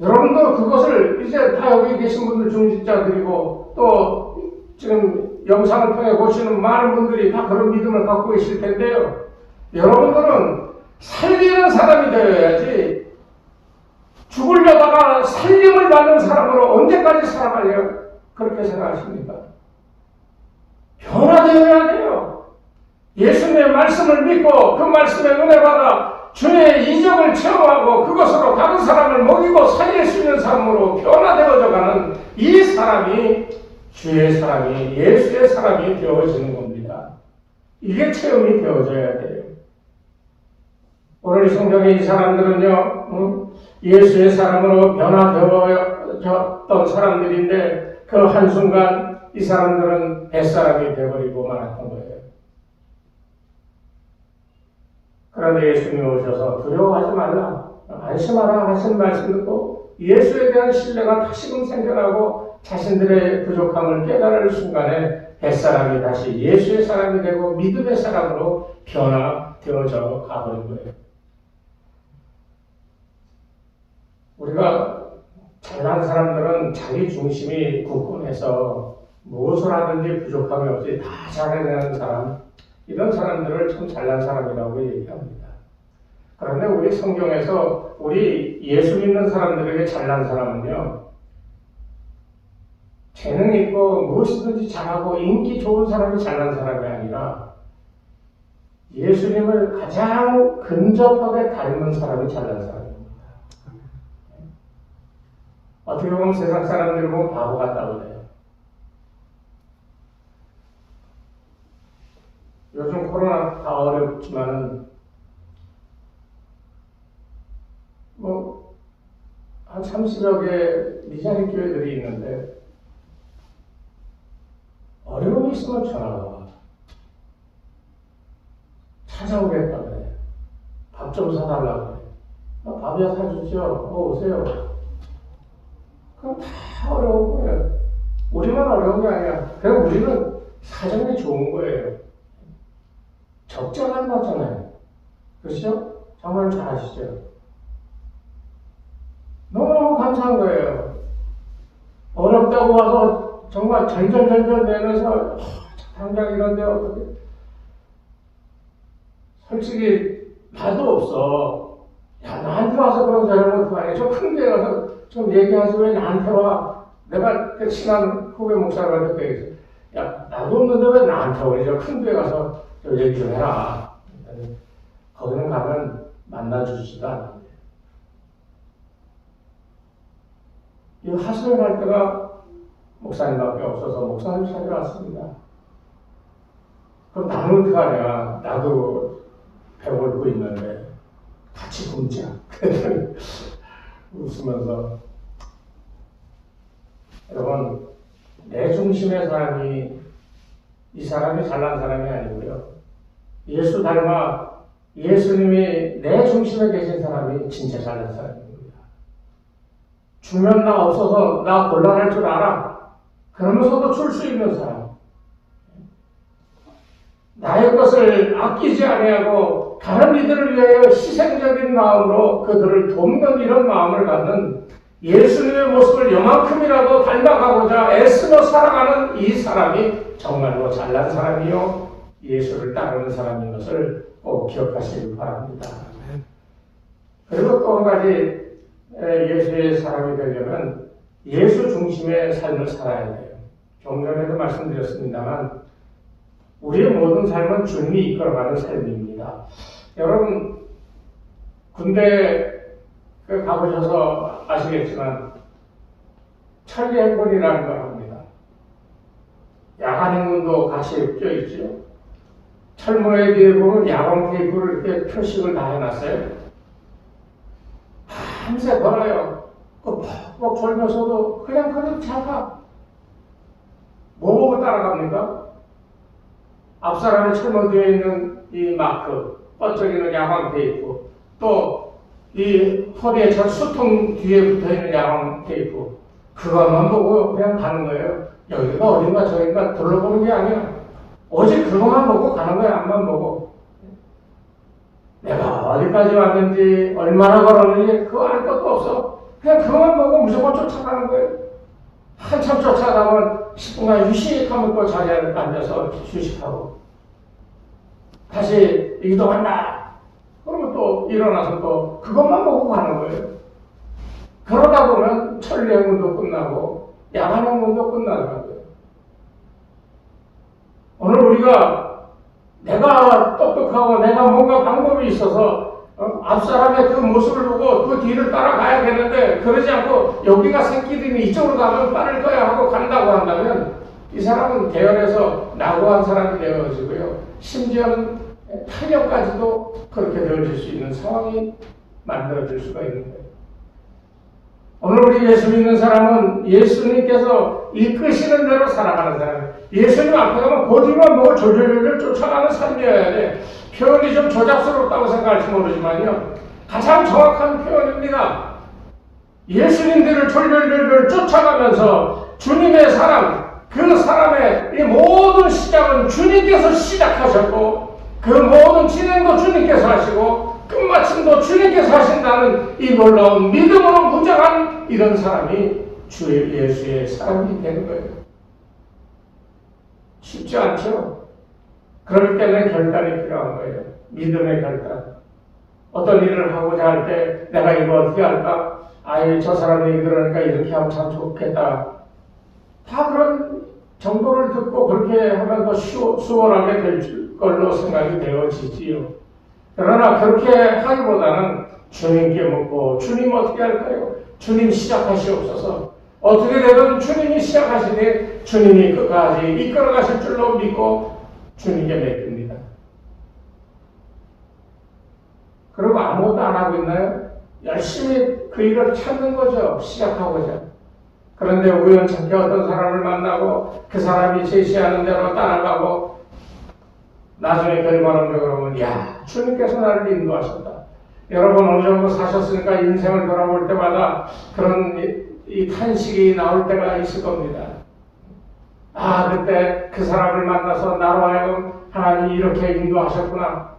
여러분도 그것을 이제 다 여기 계신 분들 중직자들이고 또 지금 영상을 통해 보시는 많은 분들이 다 그런 믿음을 갖고 계실 텐데요. 여러분들은 살리는 사람이 되어야지 죽으려다가 살림을 받는 사람으로 언제까지 살아가려 그렇게 생각하십니까? 변화되어야 돼요. 예수님의 말씀을 믿고 그 말씀에 은혜 받아 주의 이적을 체험하고 그것으로 다른 사람을 먹이고 살릴 수 있는 사람으로 변화되어져 가는 이 사람이 주의 사람이 예수의 사람이 되어지는 겁니다. 이게 체험이 되어져야 돼요. 오늘 성경의 이 사람들은요, 예수의 사람으로 변화되어졌던 사람들인데 그 한순간 이 사람들은 뱃사람이 되어버리고 말았던 거예요. 그런데 예수님이 오셔서 두려워하지 말라, 안심하라 하신 말씀 듣고 예수에 대한 신뢰가 다시금 생겨나고 자신들의 부족함을 깨달을 순간에 뱃사람이 다시 예수의 사람이 되고 믿음의 사람으로 변화되어져 가버린 거예요. 우리가 잘난 사람들은 자기 중심이 굳건해서 무엇을 하든지 부족함이 없이 다 잘해내는 사람, 이런 사람들을 참 잘난 사람이라고 얘기합니다. 그런데 우리 성경에서 우리 예수 믿는 사람들에게 잘난 사람은요, 재능 있고 무엇이든지 잘하고 인기 좋은 사람이 잘난 사람이 아니라 예수님을 가장 근접하게 닮은 사람이 잘난 사람입니다. 어떻게 보면 세상 사람들 보면 바보 같다고 그래요. 요즘 코로나 다 어렵지만은 한 30여 개 미자립 교회들이 있는데 어려움이 있으면 전화가 와. 찾아오겠다 그래. 밥 좀 사달라고 그래. 밥이야 사주죠. 오세요. 그럼 다 어려운 거예요. 우리만 어려운 게 아니야. 그냥 우리는 사정이 좋은 거예요. 적절한 거잖아요. 그렇죠? 정말 잘 아시죠? 너무너무 감사한 거예요. 어렵다고 와서 정말 절절절절 내면서 당장 이런데 어떻게 솔직히 나도 없어. 야, 나한테 와서 그런 소리 하면 어떡하냐. 저 큰 데 가서 좀 얘기하지 왜 나한테 와. 내가 그 친한 후배 목사님한테 그 얘기했어. 야, 나도 없는데 왜 나한테 오니. 저 큰 데 가서 저 얘기 좀 해라. 거기는 가면 만나주지도 않는데. 이 하소연 할 때가 목사님밖에 없어서 목사님 찾아왔습니다. 그럼 나는 어떡하냐. 나도 배고프고 있는데 같이 굶자. 웃으면서 여러분, 내 중심의 사람이 이 사람이 잘난 사람이 아니고요. 예수 닮아 예수님이 내 중심에 계신 사람이 진짜 잘난 사람입니다. 주면 나 없어서 나 곤란할 줄 알아. 그러면서도 줄 수 있는 사람. 나의 것을 아끼지 아니하고 다른 이들을 위하여 희생적인 마음으로 그들을 돕는 이런 마음을 갖는 예수님의 모습을 요만큼이라도 닮아가고자 애쓰며 살아가는 이 사람이 정말로 잘난 사람이요 예수를 따르는 사람인 것을 꼭 기억하시길 바랍니다. 끝까지 예수의 사람이 되려면 예수 중심의 삶을 살아야 돼요. 좀 전에도 말씀드렸습니다만 우리의 모든 삶은 주님이 이끌어가는 삶입니다. 여러분 군대 가보셔서 아시겠지만 철리 행군이라는 걸 합니다. 야간 행군도 같이 껴있죠. 철문에 뒤에 보면 야광 테이프를 이렇게 표식을 다 해놨어요. 밤새 걸어요. 뻑뻑 졸면서도 그냥 차가. 뭐 보고 따라갑니까? 앞사람의 철문 뒤에 있는 이 마크, 번쩍이는 야광 테이프, 또 이 허리에 저 수통 뒤에 붙어있는 야광 테이프, 그것만 보고 그냥 가는 거예요. 여기가 어딘가 저긴가 둘러보는 게 아니야. 오직 그것만 보고 가는 거야. 앞만 보고. 내가 어디까지 왔는지 얼마나 걸었는지 그거 알 것도 없어. 그냥 그것만 보고 무조건 쫓아가는 거예요. 한참 쫓아가면 10분간 휴식하면 또 자리에 앉아서 휴식하고 다시 이동한다. 그러면 또 일어나서 또 그것만 보고 가는 거예요. 그러다 보면 천리 행군도 끝나고 야간 행군도 끝나더라고요. 오늘 우리가 내가 똑똑하고 내가 뭔가 방법이 있어서 앞사람의 그 모습을 보고 그 뒤를 따라가야 되는데 그러지 않고 여기가 새끼들이 이쪽으로 가면 빠를 거야 하고 간다고 한다면 이 사람은 대열에서 낙오한 사람이 되어지고요. 심지어는 탄력까지도 그렇게 되어질 수 있는 상황이 만들어질 수가 있는 거예요. 오늘 우리 예수 믿는 사람은 예수님께서 이끄시는 대로 살아가는 사람이에요. 예수님 앞에 가면 고집만 보고 졸졸졸 쫓아가는 삶이어야 돼. 표현이 좀 조잡스럽다고 생각할지 모르지만요. 가장 정확한 표현입니다. 예수님들을 졸졸졸 쫓아가면서 주님의 사람, 그 사람의 이 모든 시작은 주님께서 시작하셨고 그 모든 진행도 주님께서 하시고 끝마침도 주님께서 하신다는 이 놀라운 믿음으로 무장한 이런 사람이 주 예수의 사람이 되는 거예요. 쉽지 않죠? 그렇기 때문에 결단이 필요한 거예요. 믿음의 결단. 어떤 일을 하고자 할 때 내가 이거 어떻게 할까? 아예 저 사람 얘기 들으니까 이렇게 하면 참 좋겠다. 다 그런 정보를 듣고 그렇게 하면 더 수월하게 될 걸로 생각이 되어지지요. 그러나 그렇게 하기보다는 주님께 묻고 주님 어떻게 할까요? 주님 시작하시옵소서. 어떻게 되든 주님이 시작하시니 주님이 끝까지 이끌어 가실 줄로 믿고 주님께 맡깁니다. 그리고 아무것도 안 하고 있나요? 열심히 그 일을 찾는 거죠. 시작하고자. 그런데 우연찮게 어떤 사람을 만나고 그 사람이 제시하는 대로 따라가고 나중에 결과론적으로 보면 야 주님께서 나를 인도하셨다. 여러분 어느 정도 사셨으니까 인생을 돌아볼 때마다 그런 이 탄식이 나올 때가 있을 겁니다. 아 그때 그 사람을 만나서 나로 하여금 하나님이 이렇게 인도하셨구나.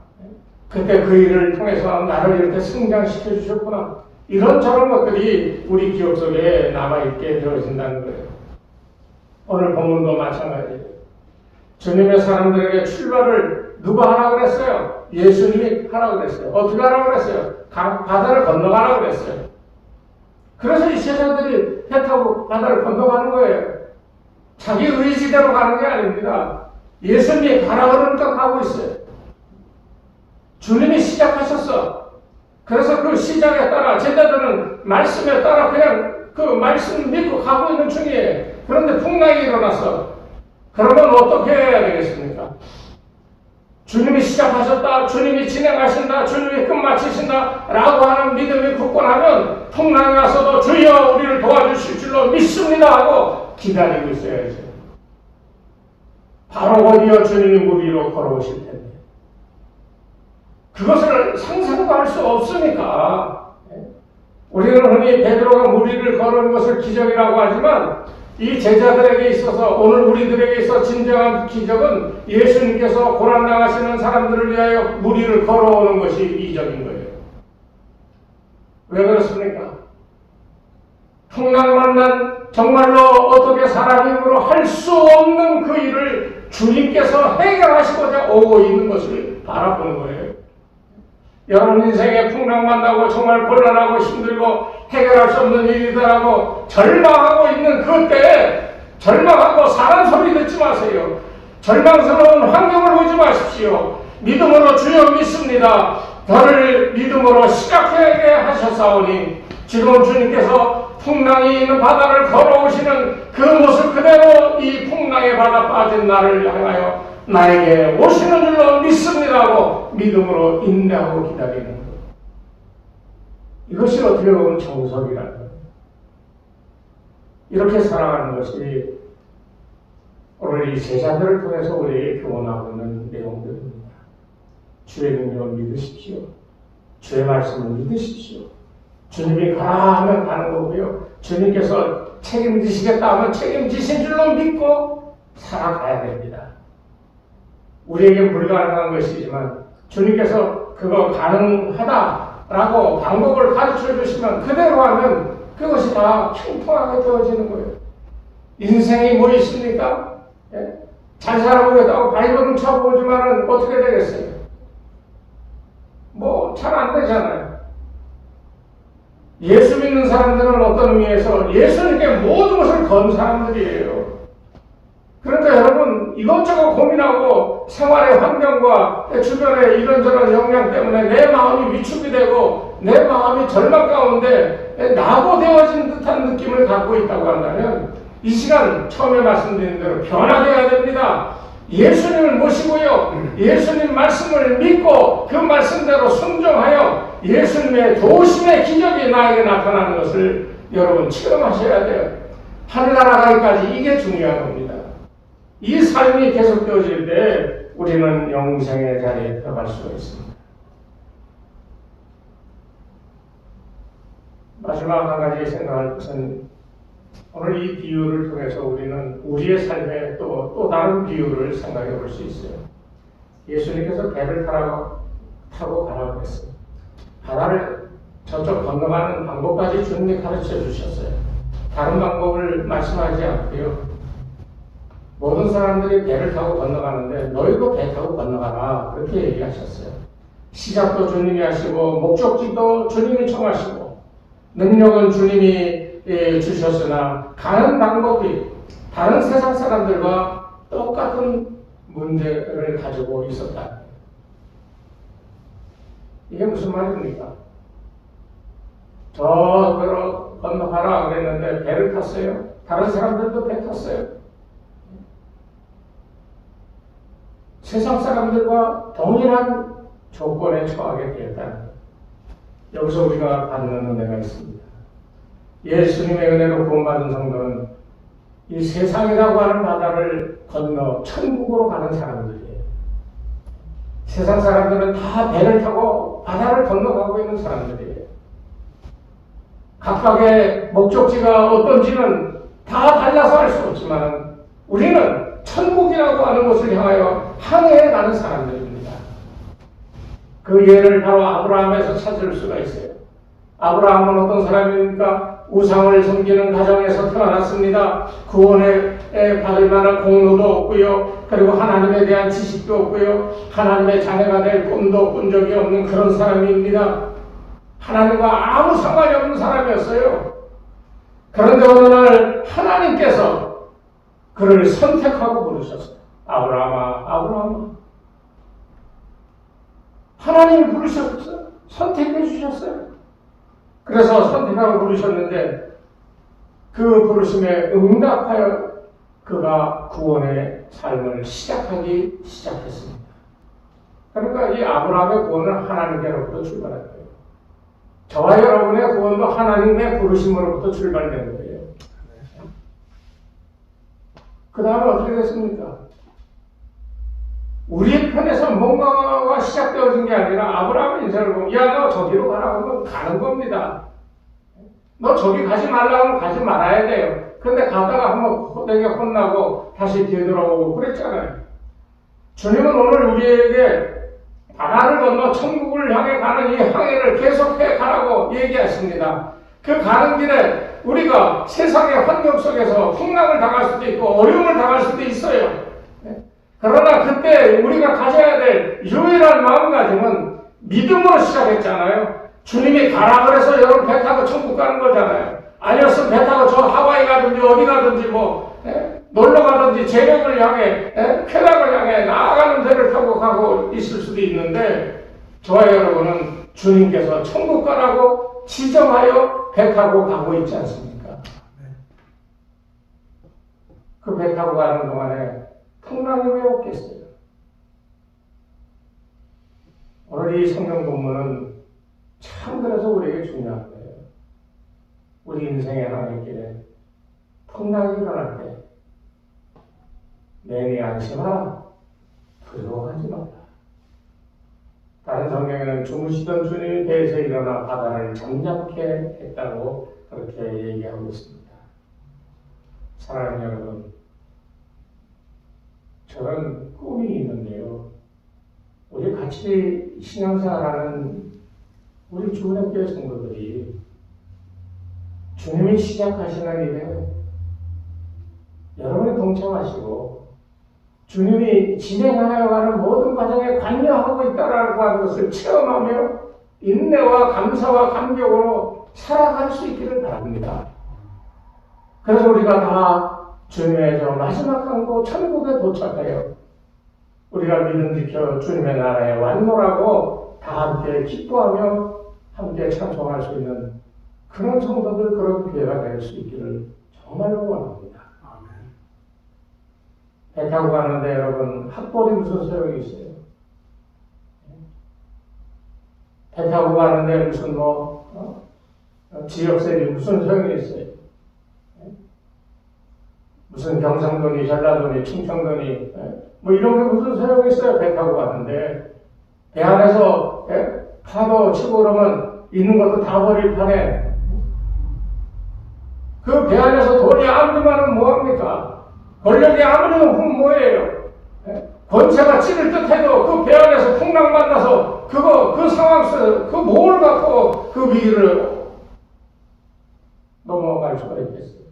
그때 그 일을 통해서 나를 이렇게 성장시켜 주셨구나. 이런저런 것들이 우리 기억 속에 남아있게 되어진다는 거예요. 오늘 본문도 마찬가지예요. 주님의 사람들에게 출발을 누가 하라고 그랬어요? 예수님이 하라고 그랬어요. 어떻게 하라고 그랬어요? 바다를 건너가라고 그랬어요. 그래서 이 제자들이 배 타고 바다를 건너가는 거예요. 자기 의지대로 가는 게 아닙니다. 예수님이 가라 그러니까 가고 있어요. 주님이 시작하셨어. 그래서 그 시작에 따라 제자들은 말씀에 따라 그냥 그 말씀 믿고 가고 있는 중이에요. 그런데 풍랑이 일어났어. 그러면 어떻게 해야 되겠습니까? 주님이 시작하셨다, 주님이 진행하신다, 주님이 끝마치신다 라고 하는 믿음이 굳건하면 풍랑이 와서도 주여 우리를 도와주실 줄로 믿습니다 하고 기다리고 있어야죠. 바로 곧이어 주님이 물 위로 걸어오실 텐데 그것을 상상도 할 수 없으니까 우리는 흔히 베드로가 물 위를 걸은 것을 기적이라고 하지만 이 제자들에게 있어서 오늘 우리들에게 있어 진정한 기적은 예수님께서 고난당하시는 사람들을 위하여 물 위를 걸어오는 것이 이적인 거예요. 왜 그렇습니까? 풍랑 만난 정말로 어떻게 사람 힘으로 할 수 없는 그 일을 주님께서 해결하시고자 오고 있는 것을 바라보는 거예요. 여러분 인생에 풍랑 만나고 정말 곤란하고 힘들고 해결할 수 없는 일이더라고 절망하고 있는 그때에 절망하고 사람 소리 듣지 마세요. 절망스러운 환경을 보지 마십시오. 믿음으로 주여 믿습니다. 저를 믿음으로 시작하게 하셨사오니 지금 주님께서 풍랑이 있는 바다를 걸어오시는 그 모습 그대로 이 풍랑의 바다 빠진 나를 향하여 나에게 오시는 줄로 믿습니다고 믿음으로 인내하고 기다리는 것. 이것이 어떻게 보면 정석이라는 거예요. 이렇게 살아가는 것이 오늘 이 제자들을 통해서 우리에게 교훈하고 있는 내용들입니다. 주의 능력을 믿으십시오. 주의 말씀을 믿으십시오. 주님이 가라 하면 가는 거고요. 주님께서 책임지시겠다 하면 책임지신 줄로 믿고 살아가야 됩니다. 우리에게 불가능한 것이지만 주님께서 그거 가능하다라고 방법을 가르쳐 주시면 그대로 하면 그것이 다 평통하게 되어지는 거예요. 인생이 뭐 있습니까? 예? 잘 살아보겠다고 바이블을 쳐보지만은 어떻게 되겠어요? 뭐 잘 안 되잖아요. 예수 믿는 사람들은 어떤 의미에서 예수님께 모든 것을 건 사람들이에요. 그러니까 여러분 이것저것 고민하고 생활의 환경과 주변의 이런저런 영향 때문에 내 마음이 위축이 되고 내 마음이 절망 가운데 낙오되어진 듯한 느낌을 갖고 있다고 한다면 이 시간 처음에 말씀드린 대로 변화되어야 됩니다. 예수님을 모시고요. 예수님 말씀을 믿고 그 말씀대로 순종하여 예수님의 도우심의 기적이 나에게 나타나는 것을 여러분 체험하셔야 돼요. 하늘나라 가기까지 이게 중요한 겁니다. 이 삶이 계속되어질 때 우리는 영생의 자리에 들어갈 수가 있습니다. 마지막 한 가지 생각할 것은 오늘 이 비유를 통해서 우리는 우리의 삶에 또 다른 비유를 생각해 볼 수 있어요. 예수님께서 배를 타고 가라고 했어요. 바다를 저쪽 건너가는 방법까지 주님이 가르쳐 주셨어요. 다른 방법을 말씀하지 않고요. 모든 사람들이 배를 타고 건너가는데 너희도 배 타고 건너가라 그렇게 얘기하셨어요. 시작도 주님이 하시고 목적지도 주님이 정하시고 능력은 주님이 주셨으나 가는 방법이 다른 세상 사람들과 똑같은 문제를 가지고 있었다. 이게 무슨 말입니까? 저대로 건너가라 그랬는데 배를 탔어요. 다른 사람들도 배 탔어요. 세상 사람들과 동일한 조건에 처하게 되었다는 것. 여기서 우리가 받는 은혜가 있습니다. 예수님의 은혜로 구원받은 성도는 이 세상이라고 하는 바다를 건너 천국으로 가는 사람들이에요. 세상 사람들은 다 배를 타고 바다를 건너가고 있는 사람들이에요. 각각의 목적지가 어떤지는 다 달라서 알 수 없지만 우리는 천국이라고 하는 곳을 향하여 항해해 가는 사람들입니다. 그 예를 바로 아브라함에서 찾을 수가 있어요. 아브라함은 어떤 사람입니까? 우상을 섬기는 가정에서 태어났습니다. 구원에 받을 만한 공로도 없고요. 그리고 하나님에 대한 지식도 없고요. 하나님의 자녀가 될 꿈도 꾼 적이 없는 그런 사람입니다. 하나님과 아무 상관이 없는 사람이었어요. 그런데 어느 날 하나님께서 그를 선택하고 부르셨어요. 아브라함아, 아브라함아. 하나님이 부르셨어요. 선택해 주셨어요. 그래서 선택하고 부르셨는데 그 부르심에 응답하여 그가 구원의 삶을 시작하기 시작했습니다. 그러니까 이 아브라함의 구원은 하나님께로부터 출발한 거예요. 저와 여러분의 구원도 하나님의 부르심으로부터 출발된 거예요. 그 다음에 어떻게 됐습니까? 우리 편에서 뭔가가 시작되어진 게 아니라 아브라함의 인생을 보면 야, 너 저기로 가라고 하면 가는 겁니다. 너 저기 가지 말라고 하면 가지 말아야 돼요. 그런데 가다가 한번 내게 혼나고 다시 뒤돌아오고 그랬잖아요. 주님은 오늘 우리에게 바다를 건너 천국을 향해 가는 이 항해를 계속해 가라고 얘기하십니다. 그 가는 길에 우리가 세상의 환경 속에서 풍랑을 당할 수도 있고 어려움을 당할 수도 있어요. 그러나 그때 우리가 가져야 될 유일한 마음가짐은 믿음으로 시작했잖아요. 주님이 가라 그래서 여러분 배 타고 천국 가는 거잖아요. 아니었으면 배 타고 저 하와이 가든지 어디 가든지 놀러 가든지 재력을 향해 쾌락을 향해 나아가는 배를 타고 가고 있을 수도 있는데 저와 여러분은 주님께서 천국 가라고 지정하여 배 타고 가고 있지 않습니까? 그 배 타고 가는 동안에 풍랑이 왜 없겠어요? 오늘 이 성경 본문은 참 그래서 우리에게 중요한 거예요. 우리 인생의 하나님께 풍랑이 일어날 때 내니 안심하라, 두려워하지 마라. 다른 성경에는 주무시던 주님이 배에서 일어나 바다를 잠잠케 했다고 그렇게 얘기하고 있습니다. 사랑하는 여러분, 저는 꿈이 있는데요. 우리 같이 신앙생활하는 우리 주은혜교회 성도들이 주님이 시작하시는 일에 여러분이 동참하시고 주님이 진행하여 가는 모든 과정에 관여하고 있다라고 하는 것을 체험하며 인내와 감사와 감격으로 살아갈 수 있기를 바랍니다. 그래서 우리가 다 주님의 저 마지막 항구 천국에 도착해요. 우리가 믿음 지켜 주님의 나라에 완노라고 다 함께 기뻐하며 함께 찬송할 수 있는 그런 성도들, 그런 기회가 될 수 있기를 정말로 원합니다. 배 타고 가는데 여러분 학벌이 무슨 소용이 있어요? 배 타고 가는데 무슨 지역세이 무슨 소용이 있어요? 무슨 경상도니 전라도니 충청도니 이런 게 무슨 소용이 있어요? 배 타고 가는데 배 안에서 파도 치고 그러면 있는 것도 다 버릴 판에 그 배 안에서 돈이 아무리 많으면 뭐합니까? 권력이 아무리 높으면 뭐예요? 권세가 찌를 듯 해도 그 배 안에서 풍랑 만나서 그 상황 속에서 그 뭘 갖고 그 위기를 넘어갈 수가 있겠어요?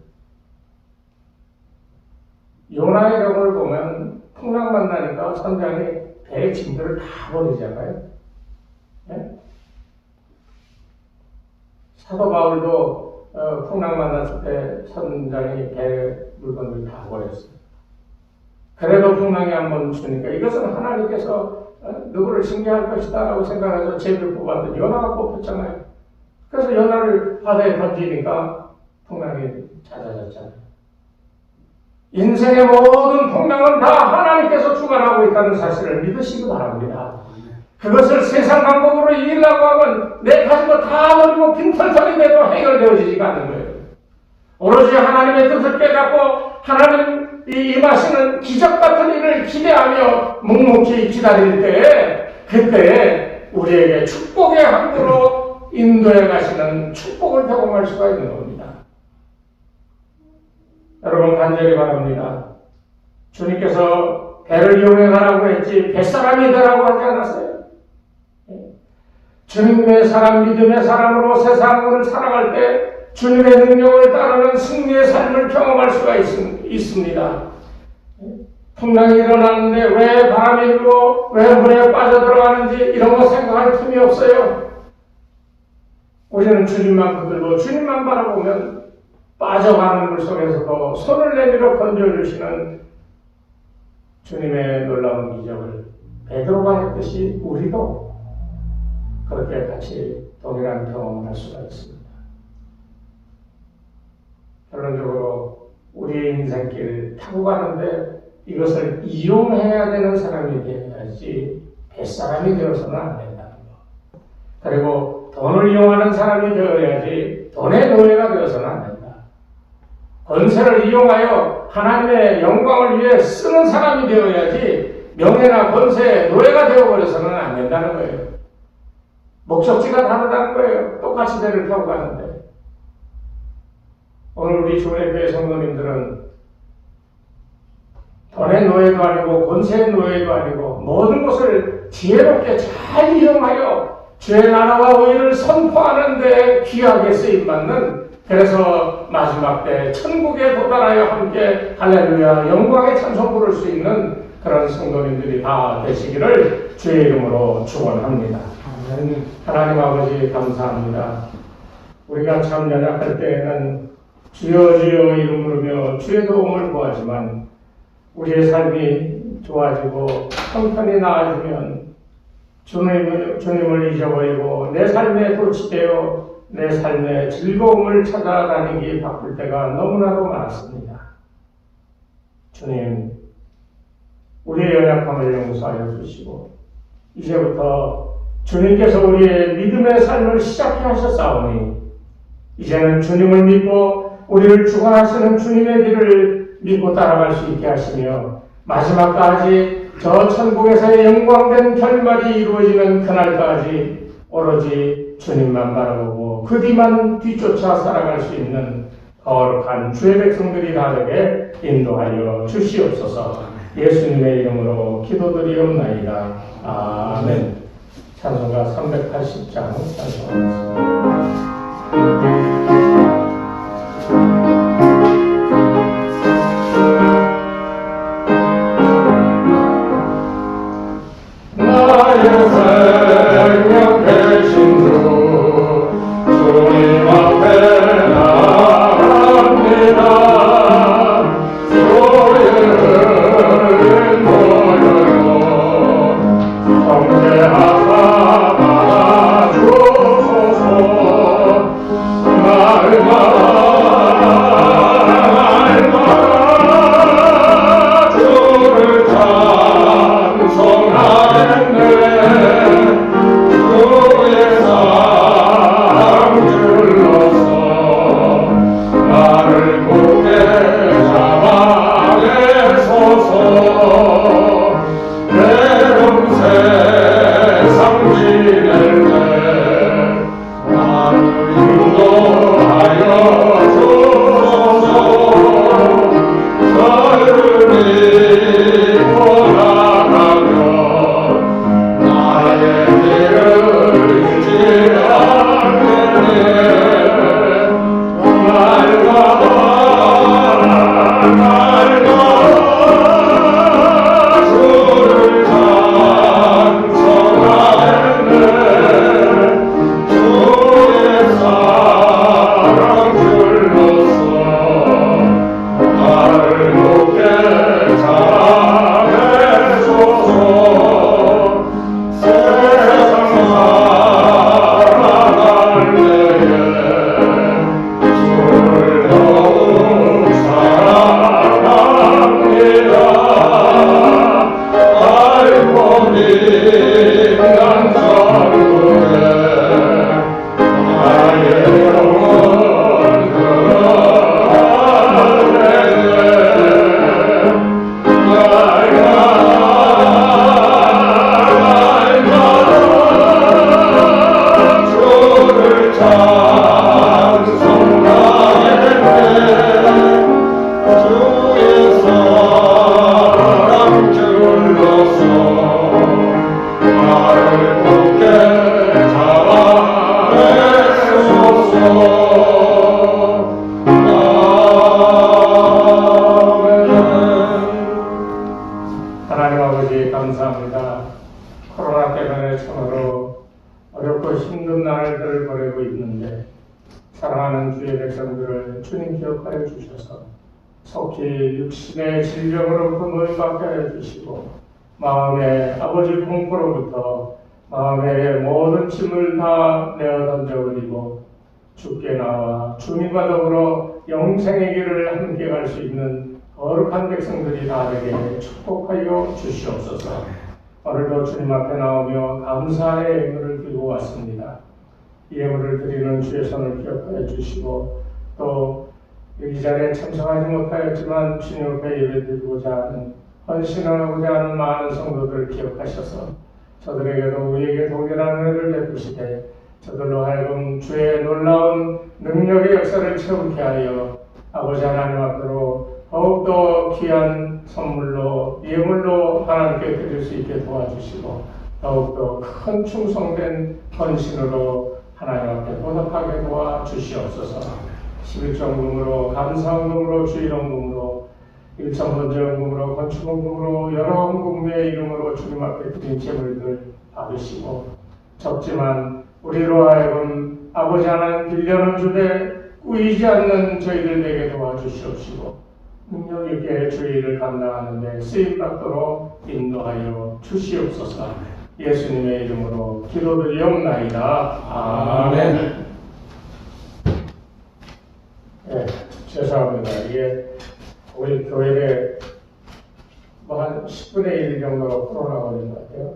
요나의 경우를 보면 풍랑 만나니까 선장이 배의 짐들을 다 버리잖아요. 사도 바울도 풍랑 만났을 때 선장이 배 물건을 다 버렸어요. 그래도 풍랑이 한번 주니까 이것은 하나님께서 누구를 징계할 것이다 라고 생각해서 제비를 뽑았는데 요나가 뽑혔잖아요. 그래서 요나를 바다에 던지니까 풍랑이 잦아졌잖아요. 인생의 모든 풍랑은 다 하나님께서 주관하고 있다는 사실을 믿으시기 바랍니다. 그것을 세상 방법으로 이기려고 하면 내 가진 거 다 버리고 빈털터리 돼도 해결되어지지가 않는 거예요. 오로지 하나님의 뜻을 깨닫고 하나님 임하시는 기적 같은 일을 기대하며 묵묵히 기다릴 때에 그때 우리에게 축복의 항구로 인도해 가시는 축복을 경험할 수가 있는 겁니다. 여러분 간절히 바랍니다. 주님께서 배를 이용해 가라고 했지 뱃사람이 되라고 하지 않았어요. 주님의 사람, 믿음의 사람으로 세상을 살아갈 때 주님의 능력을 따르는 승리의 삶을 경험할 수가 있습니다. 풍랑이 일어나는데 왜 바람이 불고 왜 물에 빠져들어가는지 이런 거 생각할 틈이 없어요. 우리는 주님만 붙들고 주님만 바라보면 빠져가는 물 속에서도 손을 내밀어 건져주시는 주님의 놀라운 기적을 베드로가 했듯이 우리도 그렇게 같이 동일한 경험을 할 수가 있습니다. 결론적으로 우리의 인생길 타고 가는데 이것을 이용해야 되는 사람이 되어야지 뱃사람이 되어서는 안 된다는 것. 그리고 돈을 이용하는 사람이 되어야지 돈의 노예가 되어서는 안 된다. 권세를 이용하여 하나님의 영광을 위해 쓰는 사람이 되어야지 명예나 권세의 노예가 되어버려서는 안 된다는 거예요. 목적지가 다르다는 거예요. 똑같이 배를 타고 가는데. 오늘 우리 주은혜교회 성도님들은 돈의 노예도 아니고 권세의 노예도 아니고 모든 것을 지혜롭게 잘 이용하여 주의 나라와 의를 선포하는 데 귀하게 쓰임받는, 그래서 마지막 때 천국에 도달하여 함께 할렐루야 영광의 찬송 부를 수 있는 그런 성도님들이 다 되시기를 주의 이름으로 축원합니다. 하나님 아버지 감사합니다. 우리가 참 연약할 때에는 주여 주여 이름 부르며 주의 도움을 구하지만 우리의 삶이 좋아지고 형편이 나아지면 주님을 잊어버리고 내 삶에 도취되어 내 삶의 즐거움을 찾아다니기 바쁠 때가 너무나도 많습니다. 주님, 우리의 연약함을 용서하여 주시고 이제부터 주님께서 우리의 믿음의 삶을 시작해 하셨사오니 이제는 주님을 믿고 우리를 주관하시는 주님의 길을 믿고 따라갈 수 있게 하시며 마지막까지 저 천국에서의 영광된 결말이 이루어지는 그날까지 오로지 주님만 바라보고 그 뒤만 뒤쫓아 살아갈 수 있는 거룩한 주의 백성들이 되게 인도하여 주시옵소서. 예수님의 이름으로 기도드리옵나이다. 아멘. 찬송가 380장 찬송하겠습니다. 속히 육신의 질병으로 고통받게 해주시고 마음의 아버지 공포로부터 마음의 모든 짐을 다 내어 던져버리고 주께 나와 주님과 더불어 영생의 길을 함께 갈 수 있는 거룩한 백성들이 다 되게 축복하여 주시옵소서. 오늘도 주님 앞에 나오며 감사의 예물을 들고 왔습니다. 이 예물을 드리는 주의 손을 기억하여 주시고 또 이 자리에 참석하지 못하였지만 주님 앞에 예배드리고자 하는 헌신하고자 하는 많은 성도들을 기억하셔서 저들에게도 우리에게 동일한 은혜를 베푸시되 저들로 하여금 주의 놀라운 능력의 역사를 체험케 하여 아버지 하나님 앞으로 더욱더 귀한 선물로 예물로 하나님께 드릴 수 있게 도와주시고 더욱더 큰 충성된 헌신으로 하나님 앞에 보답하게 도와주시옵소서. 11조헌금으로 감사헌금으로 주일헌금으로 일천번제헌금으로 건축헌금으로 여러 헌금의 이름으로 주님 앞에 드린 제물들 받으시고 적지만 우리로 하여금 아버지 하나님 빌려는 주되 꾸이지 않는 저희들에게 도와주시옵시고 능력 있게 주의를 감당하는 데 쓰임받도록 인도하여 주시옵소서. 예수님의 이름으로 기도드리옵나이다. 아멘. 네, 죄송합니다. 이게 우리 교회에 뭐 한 10분의 1 정도 코로나 걸린 것 같아요.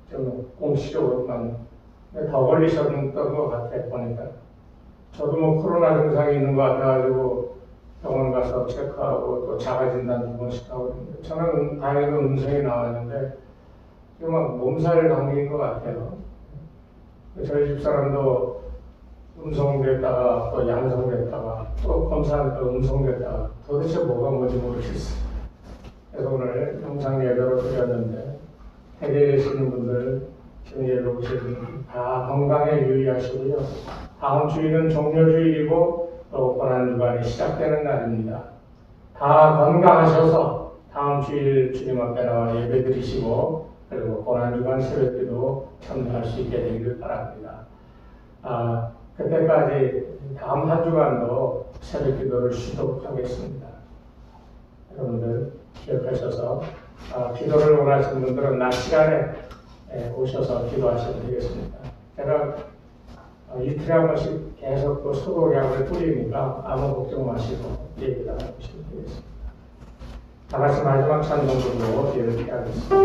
좀 공식적으로만. 근데 더 걸리셨던 것 같아요, 보니까. 저도 뭐 코로나 증상이 있는 것 같아가지고 병원 가서 체크하고 또 자가진단 2번씩 하고 있는데 저는 다행히 음성이 나왔는데 지금 막 몸살 감기인 것 같아요. 저희 집사람도 음성됐다가 또 양성됐다가 또 검사하니까 음성됐다가 도대체 뭐가 뭔지 모르겠어요. 그래서 오늘 영상 예배로 드렸는데 해외에 계시는 분들 지금 예배 오시는 분들 다 건강에 유의하시고요. 다음 주일은 종료주일이고 또 고난주간이 시작되는 날입니다. 다 건강하셔서 다음 주일 주님 앞에 나와 예배 드리시고 그리고 고난주간 새벽기도 참여할 수 있게 되기를 바랍니다. 그때까지 다음 한 주간도 새벽기도를 쉬도록 하겠습니다. 여러분들 기억하셔서 기도를 원하시는 분들은 낮 시간에 오셔서 기도하시면 되겠습니다. 제가 이틀에 한 번씩 계속 또 소독약을 뿌리니까 아무 걱정 마시고 예배를 하시면 되겠습니다. 다 같이 마지막 찬송으로 예배를 하겠습니다.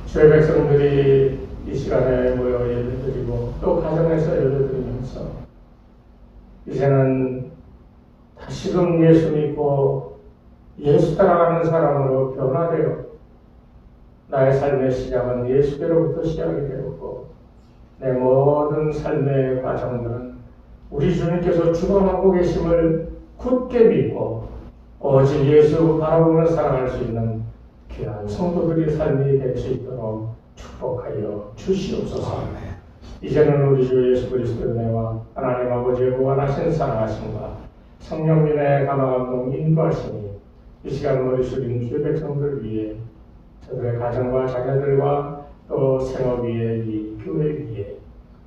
주의 백성들이 이 시간에 모여 예배드리고 또 가정에서 예배드리면서 이제는 다시금 예수 믿고 예수 따라가는 사람으로 변화되어 나의 삶의 시작은 예수께로부터 시작이 되었고 내 모든 삶의 과정들은 우리 주님께서 주관하고 계심을 굳게 믿고 오직 예수 바라보며 살아갈 수 있는 귀한 성도들의 삶이 될 수 있도록 축복하여 주시옵소서. 이제는 우리 주 예수 그리스도의 은혜와 하나님 아버지의 무한하신 사랑하심과 성령님의 감화감동 인도하심이 이 시간 머리 숙인 주의 백성들 위해 저들의 가정과 자녀들과 또 생업 위에 이 교회 위에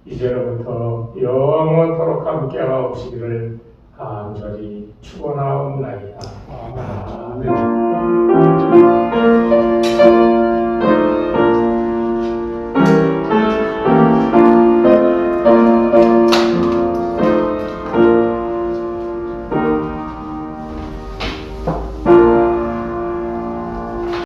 이제로부터 영원토록 함께하옵시기를 간절히 축원하옵나이다. 아멘.